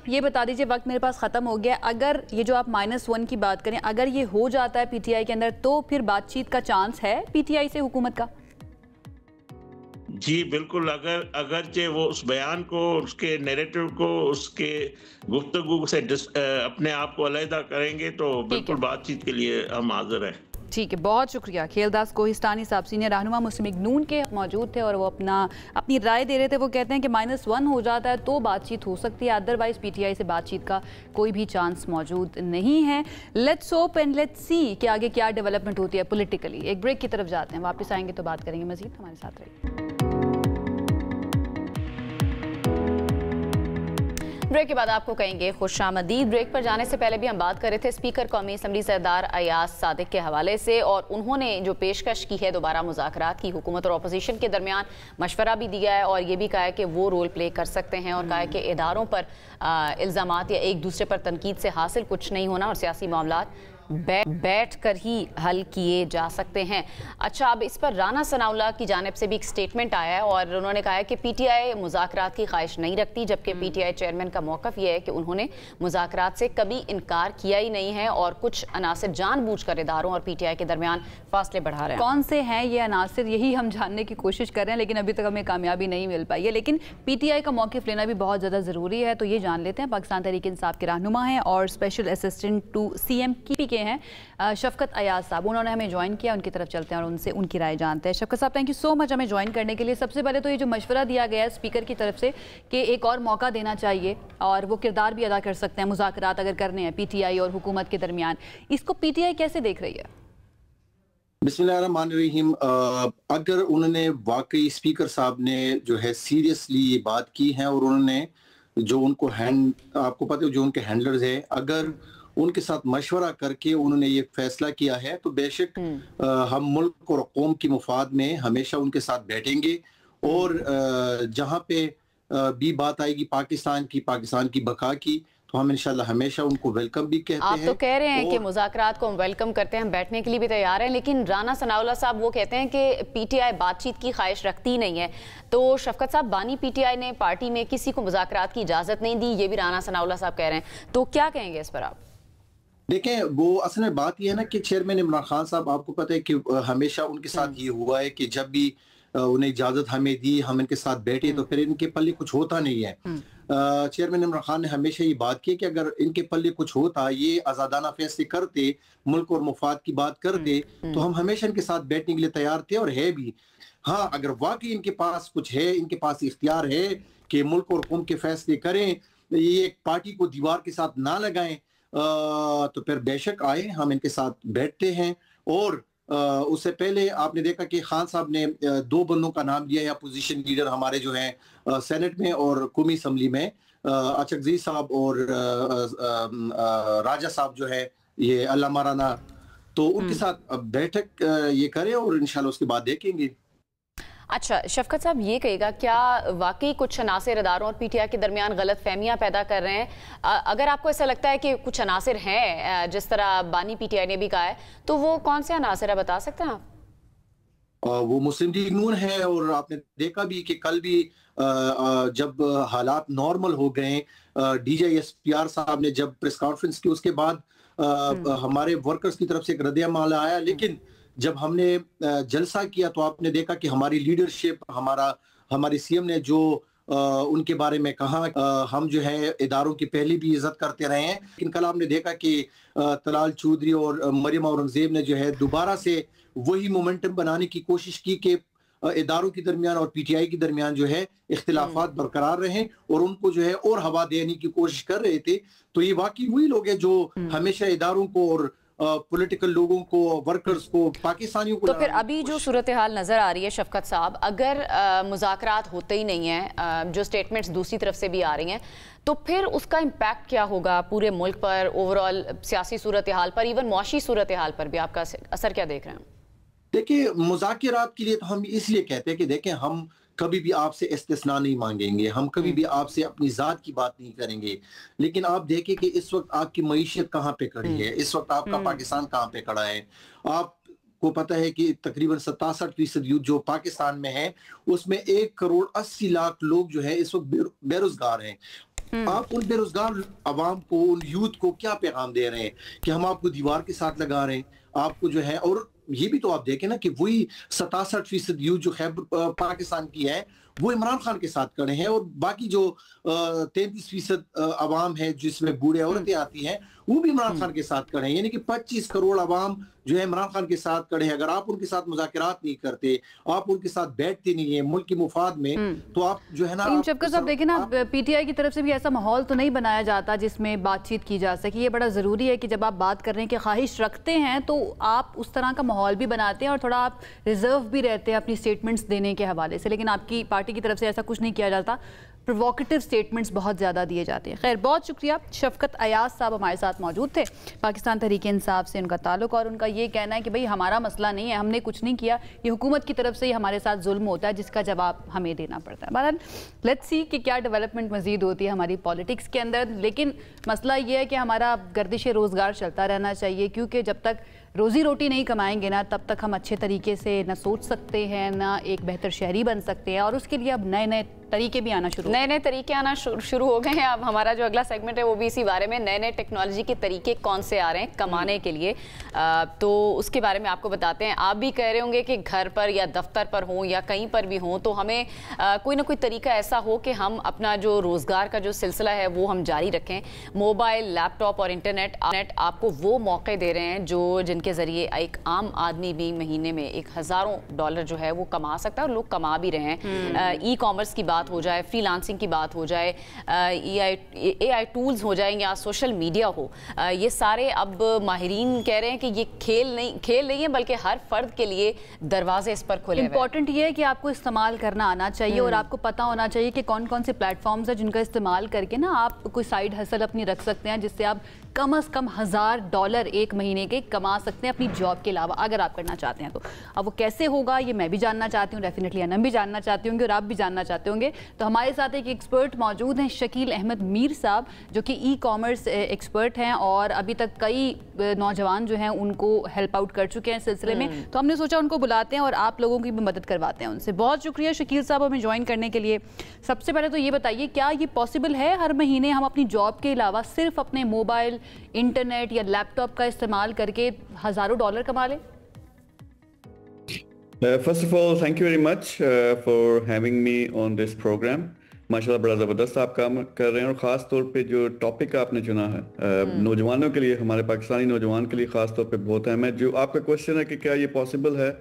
یہ بتا دیجئے، وقت میرے پاس ختم ہو گیا. اگر یہ جو آپ -1 کی بات کریں، اگر یہ ہو جاتا ہے پی ٹی آئی کے اندر، تو پھر بات چیت کا چانس ہے پی ٹی آئی سے حکومت کا؟ جی بالکل. اگرچہ وہ اس بیان کو، اس کے نیریٹو کو، اس کے گفتگو سے اپنے آپ کو علیحدہ کریں گے، تو بالکل بات چیت کے لیے ہم حاضر ہیں. ٹھیک ہے، بہت شکریہ کھیلداس کوہستانی صاحب، سینئر رہنما مسلم لیگ نون کے موجود تھے اور وہ اپنی رائے دے رہے تھے. وہ کہتے ہیں کہ -1 ہو جاتا ہے تو بات چیت ہو سکتی ہے، ادروائز پی ٹی آئی سے بات چیت کا کوئی بھی چانس موجود نہیں ہے. Let's hope and let's see کہ آگے کیا ڈیولپمنٹ ہوتی ہے پولیٹیکلی. ایک بریک کی طرف جاتے ہیں، واپس آئیں گے تو بات کریں گے مزید. ہمارے ساتھ رہیے. بریک کے بعد آپ کو کہیں گے خوش آمدید. بریک پر جانے سے پہلے بھی ہم بات کر رہے تھے اسپیکر قومی اسمبلی سردار ایاز صادق کے حوالے سے، اور انہوں نے جو پیشکش کی ہے دوبارہ مذاکرات کی، حکومت اور اپوزیشن کے درمیان مشورہ بھی دیا ہے اور یہ بھی کہا ہے کہ وہ رول پلے کر سکتے ہیں، اور کہا ہے کہ اداروں پر الزامات یا ایک دوسرے پر تنقید سے حاصل کچھ نہیں ہونا اور سیاسی معاملات بیٹھ کر ہی حل کیے جا سکتے ہیں. اچھا، اب اس پر رانا ثناءاللہ کی جانب سے بھی ایک سٹیٹمنٹ آیا ہے اور انہوں نے کہا ہے کہ پی ٹی آئی مذاکرات کی خواہش نہیں رکھتی، جبکہ پی ٹی آئی چیئرمین کا موقف یہ ہے کہ انہوں نے مذاکرات سے کبھی انکار کیا ہی نہیں ہے اور کچھ عناصر جان بوجھ کر اداروں اور پی ٹی آئی کے درمیان فاصلے بڑھا رہے ہیں. کون سے ہیں یہ عناصر، یہی ہم جاننے کی کوشش کر رہے ہیں، لیکن ابھی تک ہمیں کامیابی نہیں مل پائی ہے. لیکن پی ٹی آئی کا موقف لینا بھی بہت زیادہ ضروری ہے، تو یہ جان لیتے ہیں. پاکستان تحریک انصاف کے رہنما ہیں اور special assistant to C M کے ہیں شفقت ایاز صاحب. انہوں نے ہمیں جوائن کیا، ان کی طرف چلتے ہیں اور ان سے ان کی رائے جانتے ہیں. شفقت صاحب، تھینک یو سو مچ ہمیں جوائن کرنے کے لیے. سب سے پہلے تو یہ جو مشورہ دیا گیا ہے اسپیکر کی طرف سے کہ ایک اور موقع دینا چاہیے اور وہ کردار بھی ادا کر سکتے ہیں مذاکرات اگر کرنے ہیں پی ٹی آئی اور حکومت کے درمیان، اس کو پی ٹی آئی کیسے دیکھ رہی ہے؟ بسم اللہ الرحمن الرحیم. اگر انہوں نے واقعی اسپیکر صاحب نے جو ہے سیریسلی یہ بات کی ہے اور انہوں نے جو ان کو آپ کو پتہ ہے جو ان کے ہینڈلرز ہیں، اگر ان کے ساتھ مشورہ کر کے انہوں نے یہ فیصلہ کیا ہے تو بے شک ہم ملک اور قوم کی مفاد میں ہمیشہ ان کے ساتھ بیٹھیں گے، اور جہاں پہ بھی بات آئے گی پاکستان کی بقا کی تو ہم انشاءاللہ ہمیشہ ان کو ویلکم بھی کہتے ہیں. آپ تو کہہ رہے ہیں کہ مذاکرات کو ہم ویلکم کرتے ہیں، ہم بیٹھنے کے لیے بھی تیار ہیں، لیکن رانا ثناءاللہ صاحب وہ کہتے ہیں کہ پی ٹی آئی بات چیت کی خواہش رکھتی نہیں ہے. تو شفقت صاحب، بانی پی ٹی آئی نے پارٹی میں کسی کو مذاکرات کی اجازت نہیں دی، یہ بھی رانا ثناءاللہ صاحب کہہ رہے ہیں، تو کیا کہیں گے اس پر آپ؟ دیکھیں، وہ اصل میں بات یہ ہے نا کہ چیئرمین عمران خان صاحب، آپ کو پتہ ہے کہ ہمیشہ ان کے ساتھ یہ ہوا ہے کہ جب بھی انہیں اجازت ہمیں دی، ہم ان کے ساتھ بیٹھے تو پھر ان کے پلے کچھ ہوتا نہیں ہے. چیئرمین عمران خان نے ہمیشہ یہ بات کی کہ اگر ان کے پلے کچھ ہوتا، یہ آزادانہ فیصلے کرتے، ملک اور مفاد کی بات کرتے تو ہم ہمیشہ ان کے ساتھ بیٹھنے کے لیے تیار تھے اور ہے بھی. ہاں، اگر واقعی ان کے پاس کچھ ہے، ان کے پاس اختیار ہے کہ ملک اور قوم کے فیصلے کریں، یہ ایک پارٹی کو دیوار کے ساتھ نہ لگائیں، تو پھر بے شک آئے، ہم ان کے ساتھ بیٹھتے ہیں. اور اس سے پہلے آپ نے دیکھا کہ خان صاحب نے 2 بندوں کا نام دیا ہے اپوزیشن لیڈر ہمارے جو ہیں سینٹ میں اور قومی اسمبلی میں، اچکزئی صاحب اور راجہ صاحب جو ہے یہ علامہ رانا، تو ان کے ساتھ بیٹھک یہ کریں اور انشاءاللہ اس کے بعد دیکھیں گے. اچھا شفقت صاحب، یہ کہے گا کیا واقعی کچھ عناصر اداروں اور پی ٹی آئی کے درمیان غلط فہمیاں پیدا کر رہے ہیں؟ اگر آپ کو ایسا لگتا ہے کہ کچھ عناصر ہیں جس طرح بانی پی ٹی آئی نے بھی کہا ہے، تو وہ کون سے عناصر ہے، بتا سکتے ہیں آپ؟ وہ مسلم لیگ نون ہے، اور آپ نے دیکھا بھی کہ کل بھی جب حالات نارمل ہو گئے، D J S P are صاحب نے جب پریس کانفرنس کی، اس کے بعد ہمارے ورکرز کی طرف سے ایک رد عمل آیا، لیکن جب ہم نے جلسہ کیا تو آپ نے دیکھا کہ ہماری لیڈرشپ، ہماری سی ایم نے جو ان کے بارے میں کہا، ہم جو ہے اداروں کی پہلے بھی عزت کرتے رہے ہیں، لیکن کل آپ نے دیکھا کہ طلال چودھری اور مریم اورنگزیب نے جو ہے دوبارہ سے وہی مومنٹم بنانے کی کوشش کی کہ اداروں کے درمیان اور پی ٹی آئی کے درمیان جو ہے اختلافات برقرار رہیں، اور ان کو جو ہے اور ہوا دینے کی کوشش کر رہے تھے. تو یہ واقعی وہی لوگ ہیں جو ہمیشہ اداروں کو اور پولیٹیکل لوگوں کو، ورکرز کو، پاکستانیوں کو. تو پھر ابھی جو صورتحال نظر آ رہی ہے شفقت صاحب، اگر مذاکرات ہوتے ہی نہیں ہیں، جو سٹیٹمنٹس دوسری طرف سے بھی آ رہی ہیں، تو پھر اس کا امپیکٹ کیا ہوگا پورے ملک پر، اوورآل سیاسی صورتحال پر، ایون معاشی صورتحال پر بھی آپ کا اثر کیا دیکھ رہے ہیں؟ دیکھیں، مذاکرات کے لیے تو ہم اس لیے کہتے ہیں کہ دیکھیں، ہم کبھی بھی آپ سے استثناء نہیں مانگیں گے، ہم کبھی بھی آپ سے اپنی ذات کی بات نہیں کریں گے، لیکن آپ دیکھیں کہ اس وقت آپ کی معیشت کہاں پہ کھڑی ہے، اس وقت آپ کا پاکستان کہاں پہ کھڑا ہے. آپ کو پتہ ہے کہ تقریباً 67% یوتھ جو پاکستان میں ہے، اس میں 1,80,00,000 لوگ جو ہے اس وقت بے روزگار ہیں. آپ ان بے روزگار عوام کو، ان یوتھ کو کیا پیغام دے رہے ہیں کہ ہم آپ کو دیوار کے ساتھ لگا رہے ہیں، آپ کو جو ہے، اور یہ بھی تو آپ دیکھیں نا کہ وہی 67% یوتھ جو خیبر پاکستان کی ہے وہ عمران خان کے ساتھ کھڑے ہیں، اور باقی جو 33% عوام ہے جس میں بوڑھے عورتیں آتی ہیں وہ بھی عمران خان کے ساتھ کھڑے ہیں. یعنی کہ 25 کروڑ عوام جو ہے عمران خان کے ساتھ کھڑے ہیں. اگر آپ ان کے ساتھ مذاکرات نہیں کرتے، آپ ان کے ساتھ بیٹھتے نہیں ہیں ملک کے مفاد میں، تو آپ جو ہے نا شفقت صاحب دیکھیں نا پی ٹی آئی کی طرف سے بھی ایسا ماحول تو نہیں بنایا جاتا جس میں بات چیت کی جا سکے. یہ بڑا ضروری ہے کہ جب آپ بات کر رہے ہیں کہ خواہش رکھتے ہیں تو آپ اس طرح کا ماحول بھی بناتے ہیں اور تھوڑا آپ ریزرو بھی رہتے ہیں اپنی سٹیٹمنٹس دینے کے حوالے سے. لیکن آپ کی پارٹی کی طرف سے ایسا کچھ نہیں کیا جاتا، پرووکیٹو سٹیٹمنٹس بہت زیادہ دیے جاتے ہیں. خیر، بہت شکریہ. شفقت ایاز صاحب ہمارے ساتھ موجود تھے، پاکستان تحریک انصاف سے ان کا تعلق، اور ان کا یہ کہنا ہے کہ بھئی ہمارا مسئلہ نہیں ہے، ہم نے کچھ نہیں کیا، یہ حکومت کی طرف سے ہی ہمارے ساتھ ظلم ہوتا ہے جس کا جواب ہمیں دینا پڑتا ہے. بہرحال لیٹس سی کہ کیا ڈیولپمنٹ مزید ہوتی ہے ہماری پالیٹکس کے اندر. لیکن مسئلہ یہ ہے کہ ہمارا گردش روزگار چلتا رہنا چاہیے، کیونکہ جب تک روزی روٹی نہیں کمائیں گے نا تب تک ہم اچھے طریقے سے نہ سوچ سکتے ہیں، نہ ایک بہتر شہری بن سکتے ہیں. اور اس کے لیے اب نئے طریقے بھی آنا شروع ہو گئے ہیں. اب ہمارا جو اگلا سیگمنٹ ہے وہ بھی اسی بارے میں، نئے ٹیکنالوجی کے طریقے کون سے آ رہے ہیں کمانے کے لیے. تو اس کے بارے میں آپ کو بتاتے ہیں. آپ بھی کہہ رہے ہوں گے کہ گھر پر یا دفتر پر ہوں یا کہیں پر بھی ہوں تو ہمیں کوئی نہ کوئی طریقہ ایسا ہو کہ ہم اپنا جو روزگار کا جو سلسلہ ہے وہ ہم جاری رکھیں. موبائل، لیپ ٹاپ اور انٹرنیٹ آپ کو وہ موقع دے رہے ہیں جن کے ذریعے ایک عام آدمی بھی مہینے میں $1000 جو ہے وہ کما سکتا ہے، اور لوگ کما بھی رہے ہیں. ای کامرس کی بات ہو جائے، فری لانسنگ کی بات ہو جائے، اے آئی ٹولز ہو جائیں یا سوشل میڈیا ہو، یہ سارے اب ماہرین کہہ رہے ہیں کہ یہ کھیل نہیں ہے بلکہ ہر فرد کے لیے دروازے اس پر کھلے ہوئے ہیں. امپورٹنٹ یہ ہے کہ آپ کو استعمال کرنا آنا چاہیے اور آپ کو پتہ ہونا چاہیے کہ کون کون سے پلیٹ فارمز ہیں جن کا استعمال کر کے نا آپ کوئی سائیڈ ہسل اپنی رکھ سکتے ہیں جس سے آپ کم از کم $1000 ایک مہینے کے کما سکتے ہیں اپنی جاب کے علاوہ، اگر آپ کرنا چاہتے ہیں تو. اب وہ کیسے ہوگا یہ میں بھی جاننا چاہتی ہوں، ڈیفینیٹلی انم بھی جاننا چاہتی ہوں گے اور آپ بھی جاننا چاہتے ہوں گے. تو ہمارے ساتھ ایک ایکسپرٹ موجود ہیں، شکیل احمد میر صاحب، جو کہ ای کامرس ایکسپرٹ ہیں اور ابھی تک کئی نوجوان جو ہیں ان کو ہیلپ آؤٹ کر چکے ہیں اس سلسلے میں. تو ہم نے سوچا ان کو بلاتے ہیں اور آپ لوگوں کی بھی مدد کرواتے ہیں ان سے. بہت شکریہ شکیل صاحب ہمیں جوائن کرنے کے لیے. سب سے پہلے تو یہ بتائیے کیا یہ پاسبل ہے ہر مہینے ہم اپنی جاب کے علاوہ صرف اپنے موبائل، انٹرنیٹ یا لیپ ٹاپ کا استعمال کر کے $1000 کما لیں؟ First of all, thank you very much for having me on this program. ماشاءاللہ بڑا زبردست آپ کام کر رہے ہیں، اور خاص طور پہ جو ٹاپک آپ نے چنا ہے نوجوانوں کے لیے، ہمارے پاکستانی نوجوان کے لیے خاص طور پہ بہت اہم ہے. جو آپ کا کوشچن ہے کہ کیا یہ پاسبل ہے،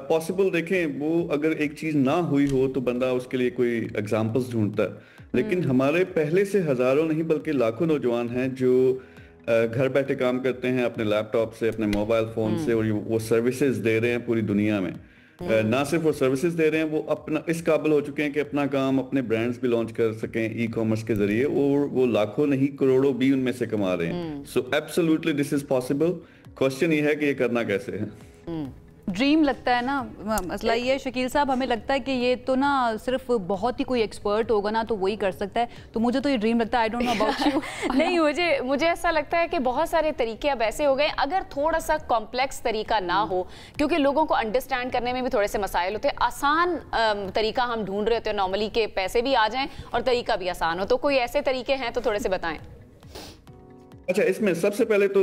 پاسبل دیکھیں وہ اگر ایک چیز نہ ہوئی ہو تو بندہ اس کے لیے کوئی ایگزامپلس ڈھونڈتا ہے. لیکن ہمارے پہلے سے ہزاروں نہیں بلکہ لاکھوں نوجوان ہیں جو گھر بیٹھے کام کرتے ہیں اپنے لیپ ٹاپ سے، اپنے موبائل فون سے، اور وہ سروسز دے رہے ہیں پوری دنیا میں. نہ صرف وہ سروسز دے رہے ہیں، وہ اپنا اس قابل ہو چکے ہیں کہ اپنا کام، اپنے برانڈز بھی لانچ کر سکیں ای کامرس کے ذریعے، اور وہ لاکھوں نہیں کروڑوں بھی ان میں سے کما رہے ہیں. So absolutely this is possible. Question یہ ہے کہ یہ کرنا کیسے ہے. ڈریم لگتا ہے نا، مسئلہ یہ ہے شکیل صاحب، ہمیں لگتا ہے کہ یہ تو نا صرف بہت ہی کوئی ایکسپرٹ ہوگا نا تو وہی کر سکتا ہے. تو مجھے تو یہ ڈریم لگتا ہے. I don't know about you. نہیں، مجھے ایسا لگتا ہے کہ بہت سارے طریقے اب ایسے ہو گئے اگر تھوڑا سا کمپلیکس طریقہ نہ ہو، کیونکہ لوگوں کو انڈرسٹینڈ کرنے میں بھی تھوڑے سے مسائل ہوتے ہیں. آسان طریقہ ہم ڈھونڈ رہے ہوتے ہیں نارملی کہ پیسے بھی آ جائیں اور طریقہ بھی آسان ہو. تو کوئی ایسے طریقے ہیں تو تھوڑے سے بتائیں. اچھا، اس میں سب سے پہلے تو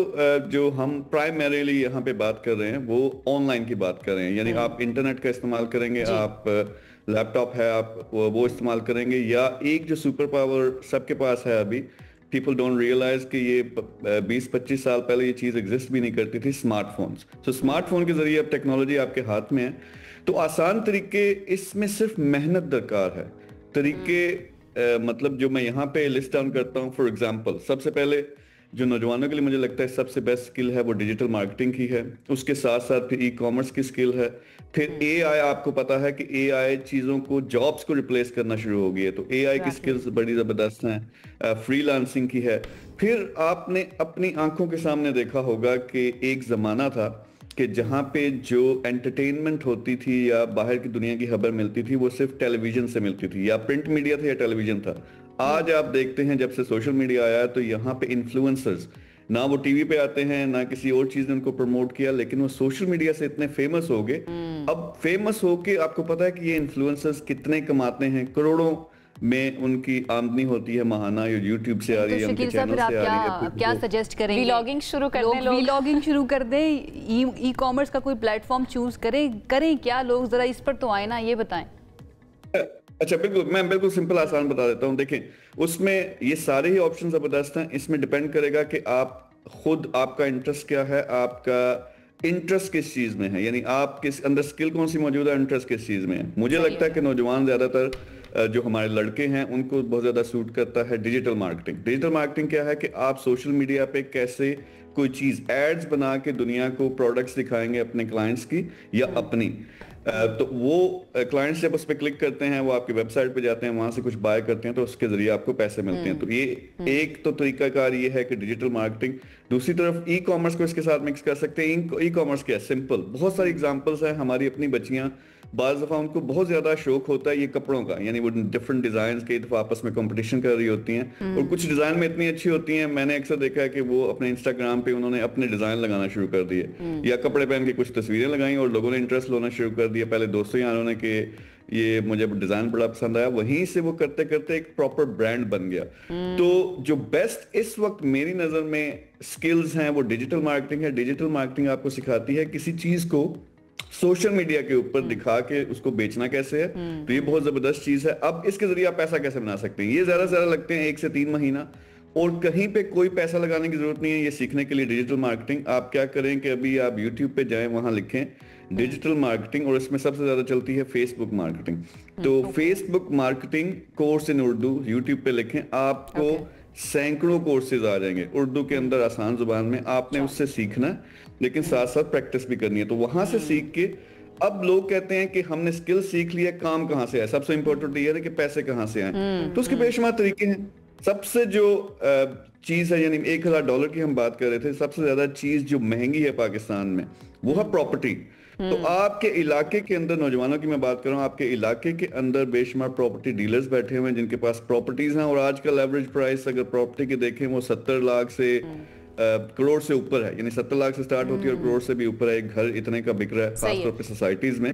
جو ہم پرائمریلی یہاں پہ بات کر رہے ہیں وہ آن لائن کی بات کر رہے ہیں. یعنی آپ انٹرنیٹ کا استعمال کریں گے، آپ لیپ ٹاپ ہے آپ وہ استعمال کریں گے، یا ایک جو سپر پاور سب کے پاس ہے ابھی، پیپل ڈونٹ ریئلائز کہ یہ 20-25 سال پہلے یہ چیز ایگزسٹ بھی نہیں کرتی تھی، اسمارٹ فونز. تو اسمارٹ فون کے ذریعے اب ٹیکنالوجی آپ کے ہاتھ میں ہے. تو آسان طریقے، اس میں صرف محنت درکار ہے. طریقے مطلب جو میں یہاں پہ لسٹ ڈاؤن کرتا ہوں، فار ایگزامپل سب سے پہلے جو نوجوانوں کے لیے مجھے لگتا ہے سب سے بیسٹ سکل ہے وہ ڈیجیٹل مارکیٹنگ کی ہے. اس کے ساتھ ساتھ پھر ای کامرس کی سکل ہے. پھر اے آئی، آپ کو پتا ہے کہ اے آئی چیزوں کو، جابس کو ریپلیس کرنا شروع ہو گئی ہے، تو اے آئی کی سکلز بڑی زبردست ہیں. فری لانسنگ کی ہے. پھر آپ نے اپنی آنکھوں کے سامنے دیکھا ہوگا کہ ایک زمانہ تھا کہ جہاں پہ جو انٹرٹینمنٹ ہوتی تھی یا باہر کی دنیا کی خبر ملتی تھی وہ صرف ٹیلی ویژن سے ملتی تھی، یا پرنٹ میڈیا تھا یا ٹیلی ویژن تھا. آج آپ دیکھتے ہیں جب سے سوشل میڈیا آیا ہے تو یہاں پہ انفلوئنسرز، نہ وہ ٹی وی پہ آتے ہیں نہ کسی اور چیز نے ان کو پروموٹ کیا، لیکن وہ سوشل میڈیا سے اتنے فیمس ہو گئے. اب فیمس ہو کے آپ کو پتا ہے کہ یہ انفلوئنسرز کتنے کماتے ہیں، کروڑوں میں ان کی آمدنی ہوتی ہے ماہانہ یا یوٹیوب سے آ رہی ہے, ان کے چینل سے آ رہی ہے. کیا سجیسٹ کریں گے؟ ویلاگنگ شروع کر دیں, ویلاگنگ شروع کر دیں, ای کامرس کا کوئی پلیٹ فارم چوز کریں کیا لوگ؟ ذرا اس پر تو آئے نا, یہ بتائیں. اچھا بالکل, میں بالکل سمپل آسان بتا دیتا ہوں. دیکھیں اس میں یہ سارے ہی آپشن زبردست ہیں. اس میں ڈیپینڈ کرے گا کہ آپ خود, آپ کا انٹرسٹ کیا ہے, آپ کا انٹرسٹ کس چیز میں ہے, یعنی آپ کس اندر سکل کون سی موجود ہے, انٹرسٹ کس چیز میں ہے. مجھے لگتا ہے کہ نوجوان زیادہ تر جو ہمارے لڑکے ہیں ان کو بہت زیادہ سوٹ کرتا ہے ڈیجیٹل مارکیٹنگ. ڈیجیٹل مارکیٹنگ کیا ہے کہ آپ سوشل میڈیا پہ کیسے کوئی چیز ایڈز بنا کے دنیا کو پروڈکٹس دکھائیں گے اپنے کلائنٹس کی یا اپنی. تو وہ کلائنٹس جب اس پہ کلک کرتے ہیں, وہ آپ کی ویب سائٹ پہ جاتے ہیں, وہاں سے کچھ بائی کرتے ہیں, تو اس کے ذریعے آپ کو پیسے ملتے ہیں. تو یہ ایک تو طریقہ کار یہ ہے کہ ڈیجیٹل مارکیٹنگ. دوسری طرف ای کامرس کو اس کے ساتھ مکس کر سکتے ہیں. ای کامرس کیا ہے, سمپل, بہت ساری ایگزامپلس ہیں. ہماری اپنی بچیاں بعض دفعہ ان کو بہت زیادہ شوق ہوتا ہے یہ کپڑوں کا, یعنی وہ ڈفرنٹ ڈیزائنز کے دفعہ آپس میں کمپٹیشن کر رہی ہوتی ہیں, اور کچھ ڈیزائن میں اتنی اچھی ہوتی ہیں, میں نے اکثر دیکھا ہے کہ وہ اپنے انسٹاگرام پہ انہوں نے اپنے ڈیزائن لگانا شروع کر دیے, یا کپڑے پہن کے کچھ تصویریں لگائیں اور لوگوں نے انٹرسٹ لینا شروع کر دیا. پہلے دوستوں یاروں نے کہ یہ مجھے ڈیزائن بڑا پسند آیا, وہیں سے وہ کرتے کرتے ایک پراپر برانڈ بن گیا. تو جو بیسٹ اس وقت میری نظر میں سکلز ہیں وہ ڈیجیٹل مارکیٹنگ ہے. ڈیجیٹل مارکیٹنگ آپ کو سکھاتی ہے کسی چیز کو سوشل میڈیا کے اوپر دکھا کے اس کو بیچنا کیسے ہے. تو یہ بہت زبردست چیز ہے. اب اس کے ذریعے آپ پیسہ کیسے بنا سکتے ہیں, یہ زیادہ سے زیادہ لگتے ہیں 1 سے 3 مہینہ, اور کہیں پہ کوئی پیسہ لگانے کی ضرورت نہیں ہے یہ سیکھنے کے لیے ڈیجیٹل مارکیٹنگ. آپ کیا کریں کہ ابھی آپ یوٹیوب پہ جائیں, وہاں لکھیں ڈیجیٹل مارکیٹنگ, اور اس میں سب سے زیادہ چلتی ہے فیس بک مارکیٹنگ. تو فیس بک مارکیٹنگ کورس ان اردو یوٹیوب پہ لکھیں, آپ کو سینکڑوں کورسز آ جائیں گے اردو کے اندر آسان زبان میں. آپ نے اس سے سیکھنا لیکن ساتھ ساتھ پریکٹس بھی کرنی ہے. تو وہاں سے سیکھ کے اب لوگ کہتے ہیں کہ ہم نے سکل سیکھ لیا, کام کہاں سے آئے. سب سے امپورٹنٹ یہ ہے کہ پیسے کہاں سے آئیں. تو اس کے بے شمار طریقے ہیں. سب سے جو چیز ہے, یعنی $1,000 کی ہم بات کر رہے تھے, سب سے زیادہ چیز جو مہنگی ہے پاکستان میں وہ ہے پراپرٹی. تو آپ کے علاقے کے اندر, نوجوانوں کی میں بات کر رہا ہوں, آپ کے علاقے کے اندر بے شمار پراپرٹی ڈیلرز بیٹھے ہوئے ہیں جن کے پاس پراپرٹیز ہیں, اور آج کل ایوریج پرائس اگر پراپرٹی کے دیکھیں وہ 70 لاکھ سے کروڑ سے اوپر ہے. یعنی 70 لاکھ سے سٹارٹ ہوتی ہے اور کروڑ سے بھی اوپر ہے. ایک گھر اتنے کا بک رہا ہے خاص طور پہ سوسائٹیز میں.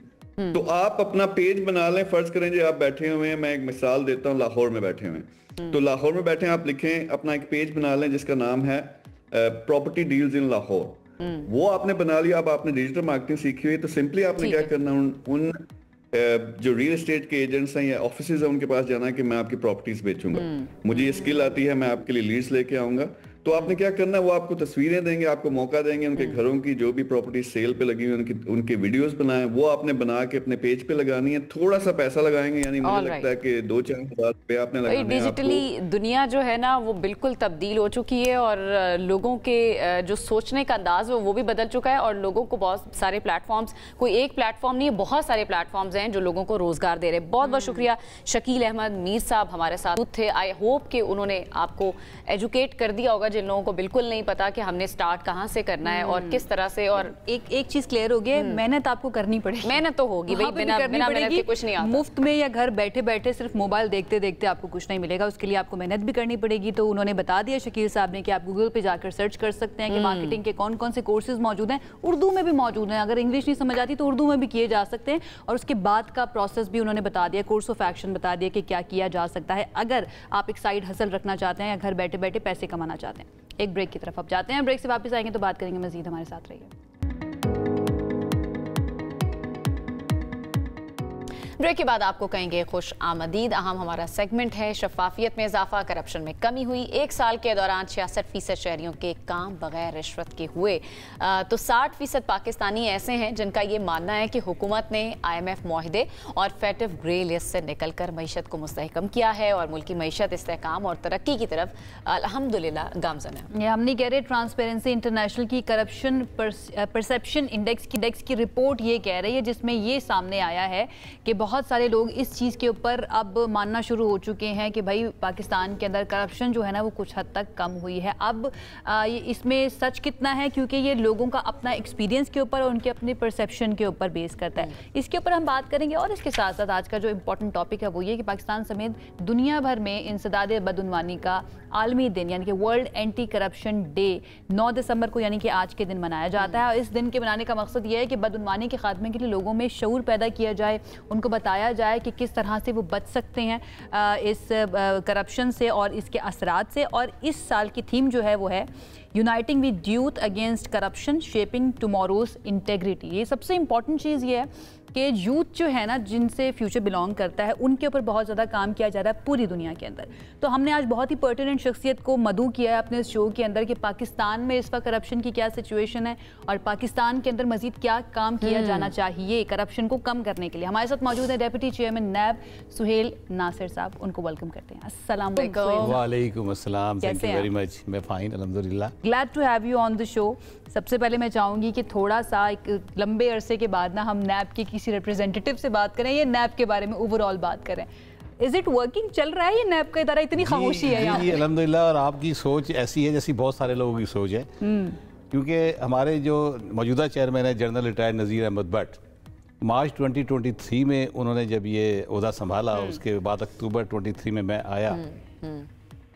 تو آپ اپنا پیج بنا لیں. فرض کریں جی آپ بیٹھے ہوئے ہیں, میں ایک مثال دیتا ہوں, لاہور میں بیٹھے ہوئے ہیں. تو لاہور میں بیٹھے ہیں, آپ لکھیں اپنا ایک پیج بنا لیں جس کا نام ہے پراپرٹی ڈیلز ان لاہور. وہ آپ نے بنا لیا. اب آپ نے ڈیجیٹل مارکیٹنگ سیکھی ہوئی, تو سمپلی آپ نے کیا کرنا, ان جو ریل اسٹیٹ کے ایجنٹس ہیں یا آفیسز ہیں ان کے پاس جانا ہے کہ میں آپ کی پراپرٹیز بیچوں گا, مجھے یہ اسکل آتی ہے, میں آپ کے لیے لیڈز لے کے آؤں گا. تو آپ نے کیا کرنا ہے, وہ آپ کو تصویریں دیں گے, آپ کو موقع دیں گے ان کے گھروں کی جو بھی پراپرٹی سیل پہ لگی ہوئی ان کے ویڈیوز بنائیں, وہ آپ نے بنا کے اپنے پیج پہ لگانی ہے. تھوڑا سا پیسہ لگائیں گے, یعنی مجھے لگتا ہے کہ 2-4 ہزار روپے آپ نے لگانے ہیں. ڈیجیٹلی دنیا جو ہے نا وہ بالکل تبدیل ہو چکی ہے, اور لوگوں کے جو سوچنے کا انداز ہے وہ بھی بدل چکا ہے, اور لوگوں کو بہت سارے پلیٹ فارمز, کوئی ایک پلیٹ فارم نہیں ہے, بہت سارے پلیٹ فارمز ہیں جو لوگوں کو روزگار دے رہے ہیں. بہت بہت شکریہ شکیل احمد میر صاحب ہمارے ساتھ تھے. آئی ہوپ کہ انہوں نے آپ کو ایجوکیٹ کر دیا ہوگا جن لوگوں کو بالکل نہیں پتا کہ ہم نے سٹارٹ کہاں سے کرنا ہے اور کس طرح سے. اور ایک چیز کلیئر ہو گئی, محنت آپ کو کرنی پڑے گی. محنت تو ہوگی بھائی, بنا محنت کے کچھ نہیں آتا. مفت میں یا گھر بیٹھے بیٹھے صرف موبائل دیکھتے دیکھتے آپ کو کچھ نہیں ملے گا, اس کے لیے آپ کو محنت بھی کرنی پڑے گی. تو انہوں نے بتا دیا شکیل صاحب نے کہ آپ گوگل پہ جا کر سرچ کر سکتے ہیں کہ مارکیٹنگ کے کون کون سے کورسز موجود ہیں. اردو میں بھی موجود ہیں, اگر انگلش نہیں سمجھ آتی تو اردو میں بھی کیے جا سکتے ہیں. اور اس کے بعد کا پروسیس بھی انہوں نے بتا دیا, کورس آف ایکشن بتا دیا کہ کیا کیا جا سکتا ہے اگر آپ ایک سائیڈ ہسل رکھنا چاہتے ہیں یا گھر بیٹھے بیٹھے پیسے کمانا چاہتے ہیں. ایک بریک کی طرف اب جاتے ہیں, بریک سے واپس آئیں گے تو بات کریں گے مزید. ہمارے ساتھ رہیے. بریک کے بعد آپ کو کہیں گے خوش آمدید. اہم ہمارا سیگمنٹ ہے شفافیت میں اضافہ, کرپشن میں کمی ہوئی. 1 سال کے دوران 66% شہریوں کے کام بغیر رشوت کے ہوئے. تو 60% پاکستانی ایسے ہیں جن کا یہ ماننا ہے کہ حکومت نے IMF معاہدے اور فیٹو گرے لسٹ سے نکل کر معیشت کو مستحکم کیا ہے, اور ملکی معیشت استحکام اور ترقی کی طرف الحمدللہ گامزن ہے. یہ ہم نہیں کہہ رہے, ٹرانسپیرنسی انٹرنیشنل کی کرپشن پرسیپشن انڈیکس کی رپورٹ یہ کہہ رہی ہے, جس میں یہ سامنے آیا ہے کہ بہت سارے لوگ اس چیز کے اوپر اب ماننا شروع ہو چکے ہیں کہ بھائی پاکستان کے اندر کرپشن جو ہے نا وہ کچھ حد تک کم ہوئی ہے. اب اس میں سچ کتنا ہے, کیونکہ یہ لوگوں کا اپنا ایکسپیرینس کے اوپر اور ان کے اپنے پرسیپشن کے اوپر بیس کرتا ہے. اس کے اوپر ہم بات کریں گے, اور اس کے ساتھ ساتھ آج کا جو امپورٹنٹ ٹاپک ہے وہ یہ کہ پاکستان سمیت دنیا بھر میں انسداد بدعنوانی کا عالمی دن یعنی کہ ورلڈ اینٹی کرپشن ڈے 9 دسمبر کو یعنی کہ آج کے دن منایا جاتا ہے. اور اس دن کے منانے کا مقصد یہ ہے کہ بدعنوانی کے خاتمے کے لیے لوگوں میں شعور پیدا کیا جائے, ان کو بتایا جائے کہ کس طرح سے وہ بچ سکتے ہیں اس کرپشن سے اور اس کے اثرات سے. اور اس سال کی تھیم جو ہے وہ ہے uniting with youth against corruption shaping tomorrow's integrity. یہ سب سے امپورٹنٹ چیز یہ ہے کہ یوتھ جو ہے نا جن سے فیوچر بلانگ کرتا ہے ان کے اوپر بہت زیادہ کام کیا جا رہا ہے پوری دنیا کے اندر. تو ہم نے آج بہت ہی پرٹیننٹ شخصیت کو مدعو کیا ہے اپنے اس شو کے اندر کہ پاکستان میں اس وقت کرپشن کی کیا سچویشن ہے اور پاکستان کے اندر مزید کیا کام کیا جانا چاہیے کرپشن کو کم کرنے کے لیے. ہمارے ساتھ موجود ہیں ڈیپٹی چیئرمین نیب سہیل ناصر صاحب, ان کو ویلکم کرتے ہیں. السلام علیکم. وعلیکم السلام. Thank you very much. میں فائن الحمدللہ. Glad to have you on the show. سب سے پہلے میں چاہوں گی کہ تھوڑا سا ایک لمبے عرصے کے بعد نا ہم نیب کے کسی ریپرزینٹیٹیو سے بات کریں یا نیب کے بارے میں اوور آل بات کریں. از اٹ ورکنگ, چل رہا ہے یہ نیب کا ادارہ؟ اتنی خاموشی ہے یہاں. جی الحمدللہ. اور آپ کی سوچ ایسی ہے جیسی بہت سارے لوگوں کی سوچ ہے, کیونکہ ہمارے جو موجودہ چیئرمین ہے general retired Nazir Ahmed Butt, March 2023 میں انہوں نے جب یہ عہدہ سنبھالا, اس کے بعد اکتوبر 23 میں میں آیا,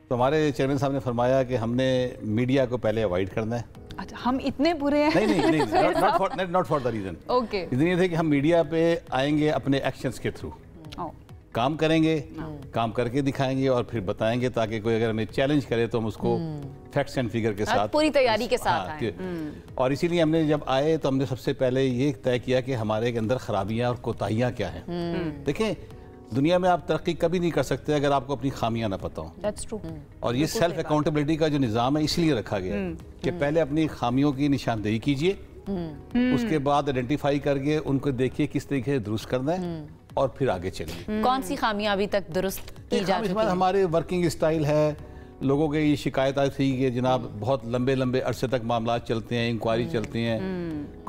تو ہمارے چیئرمین صاحب نے فرمایا کہ ہم نے میڈیا کو پہلے اوائڈ کرنا ہے. اچھا, ہم اتنے برے ہیں؟ نہیں, not for the reason. Okay. Reason یہ تھے کہ ہم میڈیا پہ آئیں گے اپنے ایکشنز کے تھرو, کام کریں گے, کام کر کے دکھائیں گے اور پھر بتائیں گے, تاکہ کوئی اگر ہمیں چیلنج کرے تو ہم اس کو فیکٹس اینڈ فگر کے ساتھ پوری تیاری کے ساتھ آئیں. اور اسی لیے ہم نے جب آئے تو ہم نے سب سے پہلے یہ طے کیا کہ ہمارے اندر خرابیاں اور کوتاہیاں کیا ہیں. دیکھیں, دنیا میں آپ ترقی کبھی نہیں کر سکتے اگر آپ کو اپنی خامیاں نہ پتہ ہوں. That's true. اور یہ سیلف اکاؤنٹیبلٹی کا جو نظام ہے اس لیے رکھا گیا ہے کہ پہلے اپنی خامیوں کی نشاندہی کیجئے, اس کے بعد آئیڈینٹیفائی کر کے ان کو دیکھیے کس طریقے سے درست کرنا ہے, اور پھر آگے چلیے. کون سی خامیاں ابھی تک درست کی جا چکی ہیں؟ ہمارے ورکنگ اسٹائل ہے. لوگوں کے یہ شکایت آئی تھی کہ جناب بہت لمبے عرصے تک معاملات چلتے ہیں, انکوائری چلتی ہیں,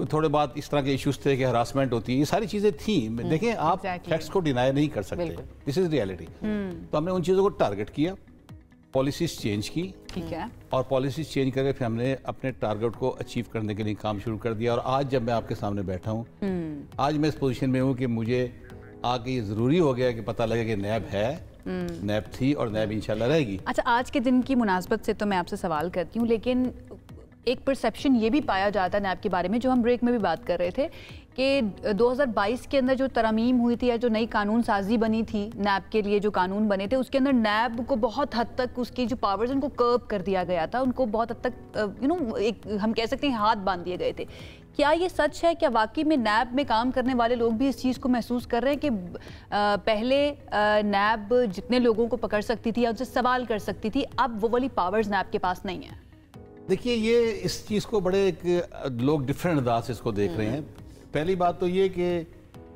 تھوڑے بات اس طرح کے ایشوز تھے کہ ہراسمنٹ ہوتی ہے, یہ ساری چیزیں تھیں. دیکھیں, آپ فیکٹس کو ڈینائی نہیں کر سکتے, دس از ریالٹی. تو ہم نے ان چیزوں کو ٹارگٹ کیا, پالیسیز چینج کی, اور پالیسیز چینج کر کے پھر ہم نے اپنے ٹارگٹ کو اچیو کرنے کے لیے کام شروع کر دیا. اور آج جب میں آپ کے سامنے بیٹھا ہوں, آج میں اس پوزیشن میں ہوں کہ مجھے آگے یہ ضروری ہو گیا کہ پتہ لگے کہ نیب ہے, نیب تھی, اور نیب انشاءاللہ رہے گی. اچھا, آج کے دن کی مناسبت سے تو میں آپ سے سوال کرتی ہوں, لیکن ایک پرسیپشن یہ بھی پایا جاتا ہے نیب کے بارے میں, جو ہم بریک میں بھی بات کر رہے تھے, کہ 2022 کے اندر جو ترمیم ہوئی تھی یا جو نئی قانون سازی بنی تھی نیب کے لیے, جو قانون بنے تھے, اس کے اندر نیب کو بہت حد تک اس کی جو پاورز ان کو کرب کر دیا گیا تھا, ان کو بہت حد تک ایک ہم کہہ سکتے ہیں ہاتھ باندھ دیے گئے تھے. کیا یہ سچ ہے؟ کیا واقعی میں نیب میں کام کرنے والے لوگ بھی اس چیز کو محسوس کر رہے ہیں کہ پہلے نیب جتنے لوگوں کو پکڑ سکتی تھی یا ان سے سوال کر سکتی تھی, اب وہ والی پاورز نیب کے پاس نہیں ہیں؟ دیکھیے, یہ اس چیز کو بڑے لوگ ڈیفرنٹ انداز سے اس کو دیکھ رہے ہیں. پہلی بات تو یہ کہ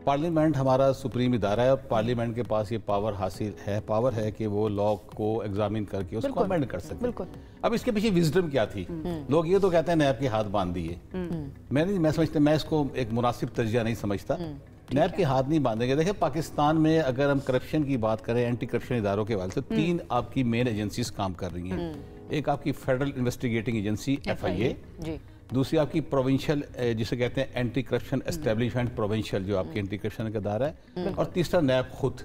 پارلیمنٹ ہمارا سپریم ادارہ ہے, اور پارلیمنٹ کے پاس یہ پاور ہے کہ وہ لا کو ایگزامن کر کے اس کو امینڈ کر سکتے ہیں. اب اس کے پیچھے وزڈم کیا تھی؟ لوگ یہ تو کہتے ہیں نیب کے ہاتھ باندھ دیے. میں اس کو ایک مناسب تجزیہ نہیں سمجھتا. نیب کے ہاتھ نہیں باندھیں گے. دیکھیں, پاکستان میں اگر ہم کرپشن کی بات کریں, اینٹی کرپشن اداروں کے حوالے سے 3 آپ کی مین ایجنسیز کام کر رہی ہیں. ایک آپ کی فیڈرل انویسٹیگیٹنگ ایجنسی FIA, دوسری آپ کی پروونشل جسے کہتے ہیں اینٹی کرپشن اسٹیبلشمنٹ پروونشل, جو آپ کی اینٹی کرپشن کا ادارہ ہے, اور تیسرا نیب خود.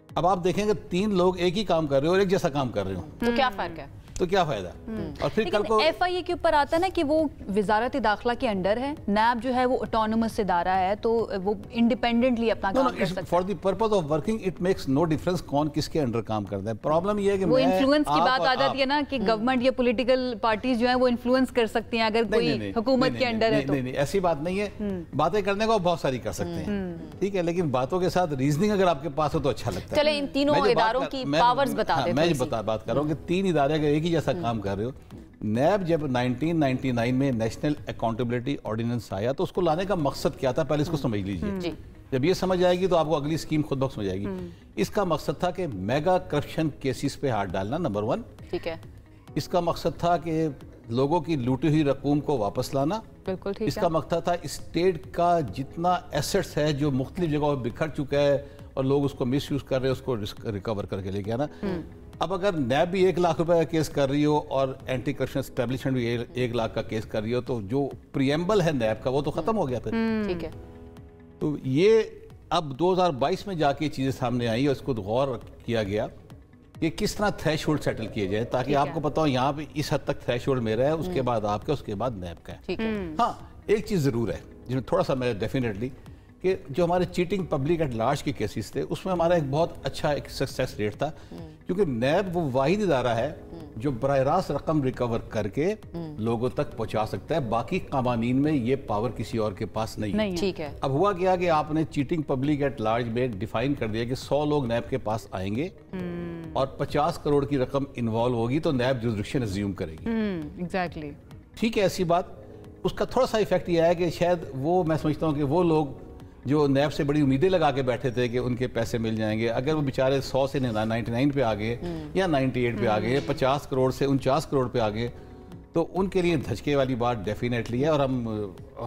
اب آپ دیکھیں گے 3 لوگ ایک ہی کام کر رہے ہو اور ایک جیسا کام کر رہے ہو, تو کیا فرق ہے؟ تو کیا فائدہ؟ اور پھر کل کو FIA کے اوپر آتا ہے نا کہ وہ وزارت داخلہ کے انڈر ہے, نیب جو ہے وہ آٹونومس ادارہ ہے, تو وہ انڈیپینڈنٹلی اپنا کام کر سکتا ہے. For the purpose of working it makes no difference کون کس کے انڈر کام کرتا ہے. پرابلم یہ ہے کہ وہ انفلوئنس کی بات آ جاتی ہے نا کہ گورنمنٹ یا پولیٹیکل پارٹیز جو ہیں وہ انفلوئنس کر سکتی ہیں اگر کوئی حکومت کے انڈر ہے تو. نہیں, ایسی بات نہیں ہے. باتیں کرنے کو بہت ساری کر سکتے ہیں, ٹھیک ہے, لیکن باتوں کے ساتھ ریزننگ اگر آپ کے پاس ہو تو اچھا لگتا ہے. چلیں ان تینوں اداروں کی پاورز بتا دیتے ہیں. میں بات کر رہا ہوں کہ 3 ادارے اگر ایک ہی جیسا کام کر رہے ہو. نیب جب 1999 میں نیشنل اکاؤنٹیبلٹی آرڈیننس آیا تو اس کو لانے کا مقصد کیا تھا, پہلے اس کو سمجھ لیجئے. جب یہ سمجھ آئے گی تو آپ کو اگلی اسکیم خود بخود سمجھ آئے گی. اس کا مقصد تھا کہ میگا کرپشن کیسز پہ ہاتھ ڈالنا, نمبر 1. ٹھیک ہے. اس کا مقصد تھا کہ لوگوں کی لوٹی ہوئی رقوم کو واپس لانا. بالکل ٹھیک ہے. اس کا مقصد تھا اسٹیٹ کا جتنا ایسٹس ہے جو مختلف جگہوں پہ بکھر چکا ہے اور لوگ اس کو مس یوز کر رہے ہیں, اس کو ریکور کر کے لے کے آنا. اب اگر نیب بھی 1 لاکھ روپے کا کیس کر رہی ہو اور اینٹی کرپشن اسٹیبلشمنٹ بھی 1 لاکھ کا کیس کر رہی ہو, تو جو پریمبل ہے نیب کا وہ تو ختم ہو گیا پھر. ٹھیک ہے. تو یہ اب 2022 میں جا کے چیزیں سامنے آئی اور اس کو غور کیا گیا کہ کس طرح تھریش ہولڈ سیٹل کیے جائیں, تاکہ آپ کو پتا ہو یہاں پہ اس حد تک تھریش ہولڈ میرا ہے, اس کے بعد آپ کا, اس کے بعد نیب کا ہے. ٹھیک ہے. ہاں, ایک چیز ضرور ہے جس میں تھوڑا سا میں ڈیفینیٹلی کہ جو ہمارے چیٹنگ پبلک ایٹ لارج کے کیسز تھے اس میں ہمارا ایک بہت اچھا ایک سکسیس ریٹ تھا، کیونکہ نیب وہ واحد ادارہ ہے جو براہ راست رقم ریکور کر کے لوگوں تک پہنچا سکتا ہے، باقی قوانین میں یہ پاور کسی اور کے پاس نہیں ہے۔ ٹھیک ہے، اب ہوا کیا کہ آپ نے چیٹنگ پبلک ایٹ لارج میں ڈیفائن کر دیا کہ 100 لوگ نیب کے پاس آئیں گے اور 50 کروڑ کی رقم انوالو ہوگی تو نیب جورسڈکشن ایزیوم کرے گی۔ ایگزیکٹلی ٹھیک ہے، ایسی بات۔ اس کا تھوڑا سا ایفیکٹ یہ ہے کہ شاید وہ، میں سمجھتا ہوں کہ وہ لوگ جو نیب سے بڑی امیدیں لگا کے بیٹھے تھے کہ ان کے پیسے مل جائیں گے، اگر وہ بیچارے 100 سے 99 پہ آ گئے یا 98 پہ آ گئے، 50 کروڑ سے 49 کروڑ پہ آ گئے، تو ان کے لیے دھچکے والی بات ڈیفینیٹلی ہے، اور ہم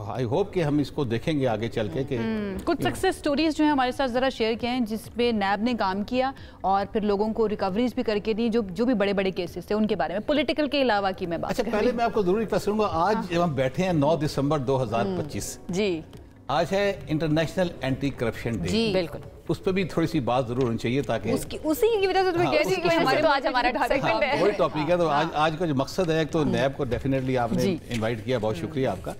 آئی ہوپ کہ ہم اس کو دیکھیں گے آگے چل کے کہ کچھ سکسیس سٹوریز جو ہیں ہمارے ساتھ ذرا شیئر کیا ہیں جس پہ نیب نے کام کیا اور پھر لوگوں کو ریکوریز بھی کر کے دی، جو بھی بڑے بڑے کیسز تھے ان کے بارے میں، پولیٹیکل کے علاوہ کی میں بات اچھا پہلے میں آپ کو ضروری ریکویسٹ کروں گا، آج جب ہم بیٹھے ہیں 9 دسمبر 2025، جی آج ہے انٹرنیشنل اینٹی کرپشن ڈے۔ جی بالکل، اس پہ بھی تھوڑی سی بات ضرور ہونی چاہیے تاکہ اسی کی وجہ سے تمہیں کہہ دی کہ ہمارے آج ہمارا سیگمنٹ ہے، وہی ٹاپک ہے۔ تو آج کا جو مقصد ہے تو نیب کو ڈیفینیٹلی آپ نے انوائٹ کیا، بہت شکریہ آپ کا۔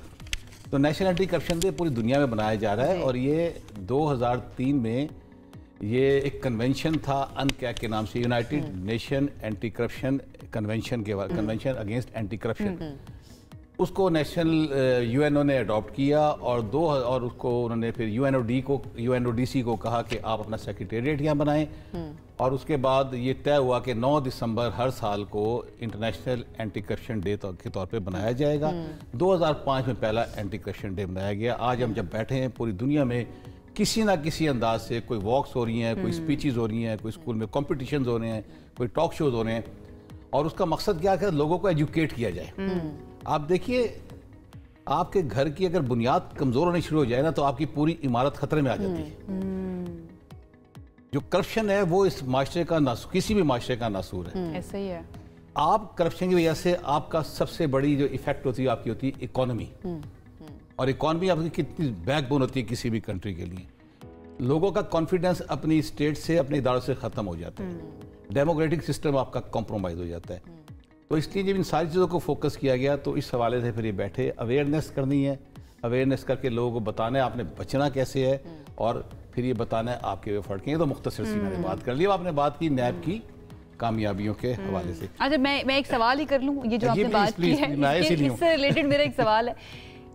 تو نیشنل اینٹی کرپشن ڈے پوری دنیا میں منایا جا رہا ہے، اور یہ 2003 میں یہ ایک کنونشن تھا انکیک کے نام سے، United Nation anti corruption convention کے بعد، کنونشن اگینسٹ اینٹی کرپشن، اس کو نیشنل یو این او نے اڈاپٹ کیا، اور اس کو انہوں نے پھر U N O D C کو کہا کہ آپ اپنا سیکریٹریٹ یہاں بنائیں، اور اس کے بعد یہ طے ہوا کہ 9 دسمبر ہر سال کو انٹرنیشنل اینٹی کرپشن ڈے کے طور پہ بنایا جائے گا۔ 2005 میں پہلا اینٹی کرپشن ڈے بنایا گیا۔ آج ہم جب بیٹھے ہیں پوری دنیا میں کسی نہ کسی انداز سے کوئی واکس ہو رہی ہیں، کوئی اسپیچز ہو رہی ہیں، کوئی اسکول میں کمپٹیشنز ہو رہے ہیں، کوئی ٹاک شوز ہو رہے ہیں، اور اس کا مقصد کیا ہے؟ لوگوں کو ایجوکیٹ کیا جائے۔ آپ دیکھیے، آپ کے گھر کی اگر بنیاد کمزور ہونی شروع ہو جائے نا تو آپ کی پوری عمارت خطرے میں آ جاتی ہے۔ جو کرپشن ہے وہ اس معاشرے کا کسی بھی معاشرے کا ناسور ہے۔ ایسا ہی ہے۔ آپ کرپشن کی وجہ سے آپ کا سب سے بڑی جو ایفیکٹ ہوتی ہے آپ کی ہوتی ہے اکانومی، اور اکانومی آپ کی کتنی بیک بون ہوتی ہے کسی بھی کنٹری کے لیے۔ لوگوں کا کانفیڈنس اپنی اسٹیٹ سے، اپنے اداروں سے ختم ہو جاتا ہے، ڈیموکریٹک سسٹم آپ کا کمپرومائز ہو جاتا ہے۔ تو اس لیے جب ان ساری چیزوں کو فوکس کیا گیا تو اس حوالے سے پھر یہ بیٹھے، اویئرنیس کرنی ہے، اویئرنیس کر کے لوگوں کو بتانا ہے آپ نے بچنا کیسے ہے، اور پھر یہ بتانا ہے آپ کے وے فرق ہیں۔ تو مختصر سی میں نے بات کر لی، آپ نے بات کی نیب کی کامیابیوں کے حوالے سے۔ اچھا میں ایک سوال ہی کر لوں، یہ جو آپ نے بات کی ہے اس سے ریلیٹڈ میرا ایک سوال ہے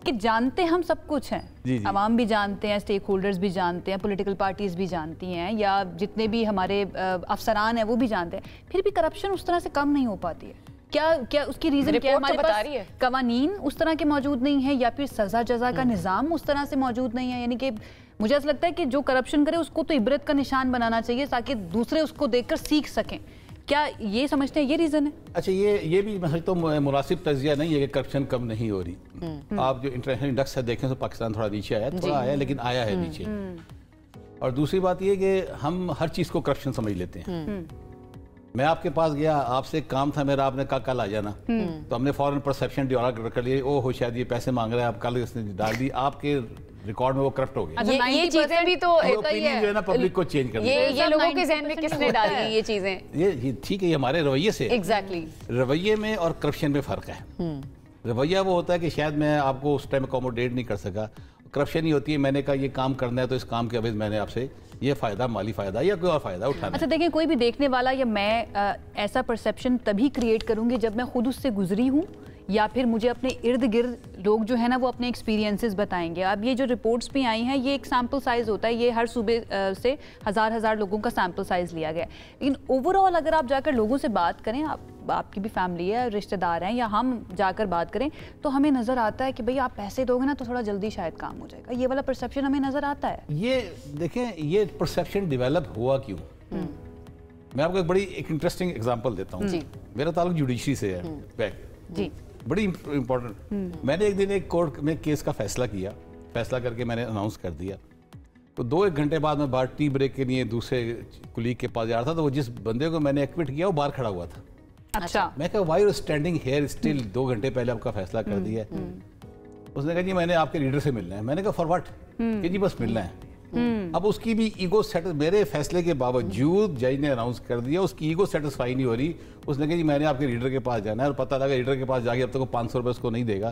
کہ جانتے ہم سب کچھ ہیں، عوام بھی جانتے ہیں، اسٹیک ہولڈرز بھی جانتے ہیں، پولیٹیکل پارٹیز بھی جانتی ہیں، یا جتنے بھی ہمارے افسران ہیں وہ بھی جانتے ہیں، پھر بھی کرپشن اس طرح سے کم نہیں ہو پاتی ہے۔ کیا اس کی ریزن کیا ہے؟ ہمارے پاس قوانین اس طرح کے موجود نہیں ہیں، یا پھر سزا جزا کا نظام اس طرح سے موجود نہیں ہے؟ یعنی کہ مجھے ایسا لگتا ہے کہ جو کرپشن کرے اس کو تو عبرت کا نشان بنانا چاہیے تاکہ دوسرے اس کو دیکھ کر سیکھ سکیں۔ کیا یہ سمجھتے ہیں یہ ریزن ہے؟ اچھا یہ بھی میں سمجھتا ہوں مناسب تجزیہ نہیں ہے کہ کرپشن کم نہیں ہو رہی۔ آپ جو انٹرنیشنل انڈیکس سے دیکھیں تو پاکستان تھوڑا نیچے آیا، تھوڑا آیا لیکن آیا ہے نیچے۔ اور دوسری بات یہ کہ ہم ہر چیز کو کرپشن سمجھ لیتے ہیں۔ میں آپ کے پاس گیا، آپ سے کام تھا میرا، آپ نے کہا کل آ جانا، تو ہم نے فوراً پرسیپشن ڈیولپ کر لیا، او ہو شاید یہ پیسے مانگ رہا ہے، آپ کل اس نے ڈال دی، آپ کے ریکارڈ میں وہ کرپٹ ہو گیا۔ یہ چیزیں بھی تو جو ہے نا پبلک کو چینج کرنی ہے، یہ لوگوں کے ذہن میں کس نے ڈالی ہیں یہ چیزیں؟ یہ ٹھیک ہے، یہ ہمارے رویے سے، ایگزیکٹلی رویے میں اور کرپشن میں فرق ہے۔ رویہ وہ ہوتا ہے کہ شاید میں آپ کو اس ٹائم اکوموڈیٹ نہیں کر سکا، کرپشن ہی ہوتی ہے میں نے کہا یہ کام کرنا ہے تو اس کام کے عوض میں نے آپ سے یہ فائدہ، مالی فائدہ یا کوئی اور فائدہ اٹھانا ہے۔ اچھا دیکھیں، کوئی بھی دیکھنے والا یا میں ایسا پرسیپشن تبھی کریٹ کروں گی جب میں خود اس سے گزری ہوں، یا پھر مجھے اپنے ارد گرد لوگ جو ہے نا وہ اپنے ایکسپیرینسز بتائیں گے۔ اب یہ جو رپورٹس بھی آئی ہیں یہ ایک سیمپل سائز ہوتا ہے، یہ ہر صوبے سے ہزار لوگوں کا سیمپل سائز لیا گیا ہے، لیکن اوور آل اگر آپ جا کر لوگوں سے بات کریں، آپ کی بھی فیملی ہے، رشتہ دار ہیں، یا ہم جا کر بات کریں تو ہمیں نظر آتا ہے کہ بھئی آپ پیسے دو گے نا تو تھوڑا جلدی شاید کام ہو جائے گا، یہ والا پرسیپشن ہمیں نظر آتا ہے۔ یہ دیکھیں یہ پرسیپشن ڈیولپ ہوا کیوں؟ میں آپ کو ایک بڑی انٹرسٹنگ اگزامپل دیتا ہوں۔ میرا تعلق جوڈیشری سے ہے، جی بڑی امپورٹنٹ۔ میں نے ایک دن ایک کورٹ میں کیس کا فیصلہ کیا، فیصلہ کر کے میں نے اناؤنس کر دیا، تو 2-1 گھنٹے بعد میں باہر ٹی بریک کے لیے دوسرے کلیگ کے پاس جا رہا تھا، تو وہ جس بندے کو میں نے ایکوٹ کیا وہ باہر کھڑا ہوا تھا۔ اچھا، میں کہا why you standing here still, 2 گھنٹے پہلے آپ کا فیصلہ کر دیا ہے۔ اس نے کہا جی میں نے آپ کے لیڈر سے ملنا ہے۔ میں نے کہا فار واٹ؟ کہ جی بس ملنا ہے۔ اب اس کی بھی ایگو میرے فیصلے کے باوجود جج نے اناؤنس کر دیا، اس کی ایگو سیٹسفائی نہیں ہو رہی۔ اس نے کہا جی میں نے آپ کے لیڈر کے پاس جانا ہے، اور پتہ لگا لیڈر کے پاس جا کے اب تک وہ 500 روپے اس کو نہیں دے گا،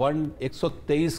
123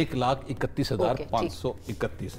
1,31,531।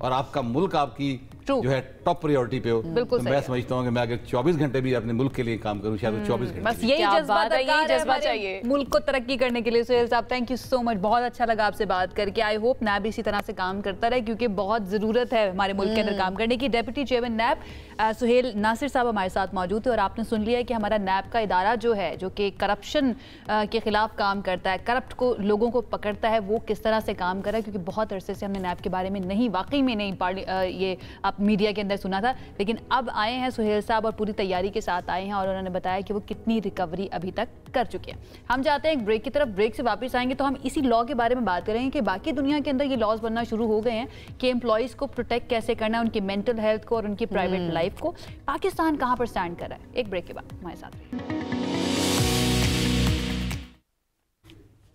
اور آپ کا ملک آپ کی جو ہے ٹاپ پریورٹی پہ ہو، تو میں سمجھتا ہوں کہ میں اگر 24 گھنٹے بھی اپنے ملک کے لیے کام کروں، شاید 24 گھنٹے بس یہی جذبہ چاہیے ملک کو ترقی کرنے کے لیے. سہیل صاحب تھینک یو سو مچ، بہت اچھا لگا آپ سے بات کر کے. آئی ہوپ نیب اسی طرح سے کام کرتا رہے کیونکہ بہت ضرورت ہے ہمارے ملک کے اندر کام کرنے کی. ڈیپٹی چیئرمین نیب سہیل ناصر صاحب ہمارے ساتھ موجود تھے اور آپ نے سن لیا کہ ہمارا نیب کا ادارہ جو ہے جو کہ کرپشن کے خلاف کام کرتا ہے، کرپٹ کو لوگوں کو پکڑتا ہے، وہ کس طرح سے کام کر رہا ہے. کیونکہ بہت عرصے سے ہم نے نیب کے بارے میں واقعی میں یہ آپ میڈیا کے اندر سنا تھا، لیکن اب آئے ہیں سہیل صاحب اور پوری تیاری کے ساتھ آئے ہیں اور انہوں نے بتایا کہ وہ کتنی ریکوری ابھی تک کر چکے ہیں. ہم چاہتے ہیں ایک بریک کی طرف، بریک سے واپس آئیں گے تو ہم اسی لا کے بارے میں بات کریں گے کہ باقی دنیا کے اندر یہ لاز بننا شروع ہو گئے ہیں کہ امپلائیز کو پروٹیکٹ کیسے کرنا ہے، ان کی مینٹل ہیلتھ کو اور ان کی پرائیویٹ لائف کو. پاکستان کہاں پر سٹینڈ کر رہا ہے؟ ایک بریک کے بعد ہمارے ساتھ رہیں.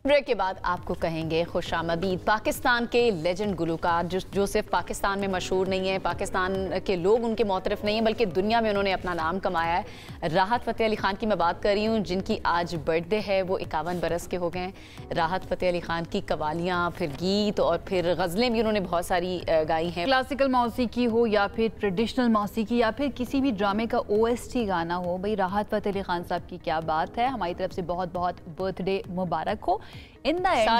بریک کے بعد آپ کو کہیں گے خوش آمدید. پاکستان کے لیجنڈ گلوکار جو صرف پاکستان میں مشہور نہیں ہیں، پاکستان کے لوگ ان کے معترف نہیں ہیں بلکہ دنیا میں انہوں نے اپنا نام کمایا ہے. راحت فتح علی خان کی میں بات کر رہی ہوں جن کی آج برتھ ڈے ہے. وہ 51 برس کے ہو گئے ہیں. راحت فتح علی خان کی قوالیاں، پھر گیت اور پھر غزلیں بھی انہوں نے بہت ساری گائی ہیں. کلاسیکل موسیقی ہو یا پھر ٹریڈیشنل موسیقی یا پھر کسی بھی ڈرامے کا OST گانا ہو، بھئی راحت فتح علی خان صاحب کی کیا بات ہے. ہماری طرف سے بہت بہت برتھ ڈے مبارک ہو.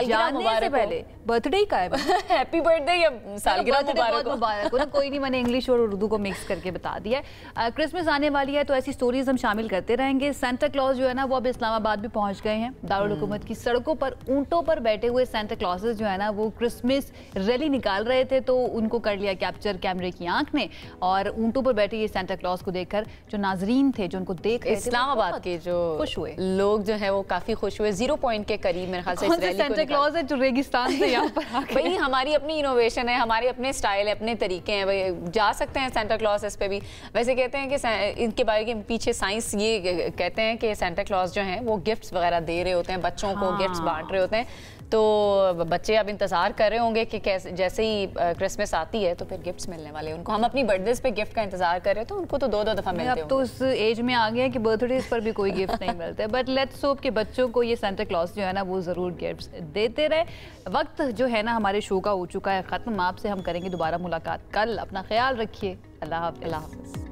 جاننے سے پہلے برتھ ڈے کا ہے، ہیپی برتھ ڈے یا سالگرہ مبارک ہو نا. کوئی نہیں، میں نے انگلش اور اردو کو مکس کر کے بتا دیا ہے. کرسمس آنے والی ہے تو ایسی سٹوریز ہم شامل کرتے رہیں گے. سینٹا کلاز جو ہے نا وہ اب اسلام آباد بھی پہنچ گئے ہیں. دارالحکومت کی سڑکوں پر اونٹوں پر بیٹھے ہوئے سینٹا کلازز جو ہے نا وہ کرسمس ریلی نکال رہے تھے تو ان کو کر لیا کیپچر کیمرے کی آنکھ نے. اور اونٹوں پر بیٹھے یہ سینٹا کلاز کو دیکھ کر جو ناظرین تھے جو ان کو دیکھ رہے تھے، اسلام آباد کے جو خوش ہوئے لوگ جو ہیں وہ کافی خوش ہوئے. 0 پوائنٹ کے قریب میرے خیال سے اس ریلی سینٹا کلاز ہے جو ریگستان سے یہاں پر آ گئے. بھئی ہماری اپنی انوویشن ہے، ہمارے اپنے سٹائل ہے، اپنے طریقے ہیں. جا سکتے ہیں سینٹا کلاز اس پہ بھی. ویسے کہتے ہیں کہ ان کے بارے کے پیچھے سائنس یہ کہتے ہیں کہ سینٹا کلاز جو ہیں وہ گفٹس وغیرہ دے رہے ہوتے ہیں، بچوں کو گفٹس بانٹ رہے ہوتے ہیں. تو بچے اب انتظار کر رہے ہوں گے کہ جیسے ہی کرسمس آتی ہے تو پھر گفٹس ملنے والے ان کو. ہم اپنی برتھ ڈیز پہ گفٹ کا انتظار کر رہے ہیں تو ان کو تو 2 دفعہ ملتے ہیں. اب تو اس ایج میں آ گیا کہ برتھ ڈیز پر بھی کوئی گفٹ نہیں ملتے. بٹ لیٹس ہوپ کہ بچوں کو یہ سینٹا کلاز جو ہے نا وہ ضرور گفٹس دیتے رہے. وقت جو ہے نا ہمارے شو کا ہو چکا ہے ختم. آپ سے ہم کریں گے دوبارہ ملاقات کل. اپنا خیال رکھیے. اللہ حافظ.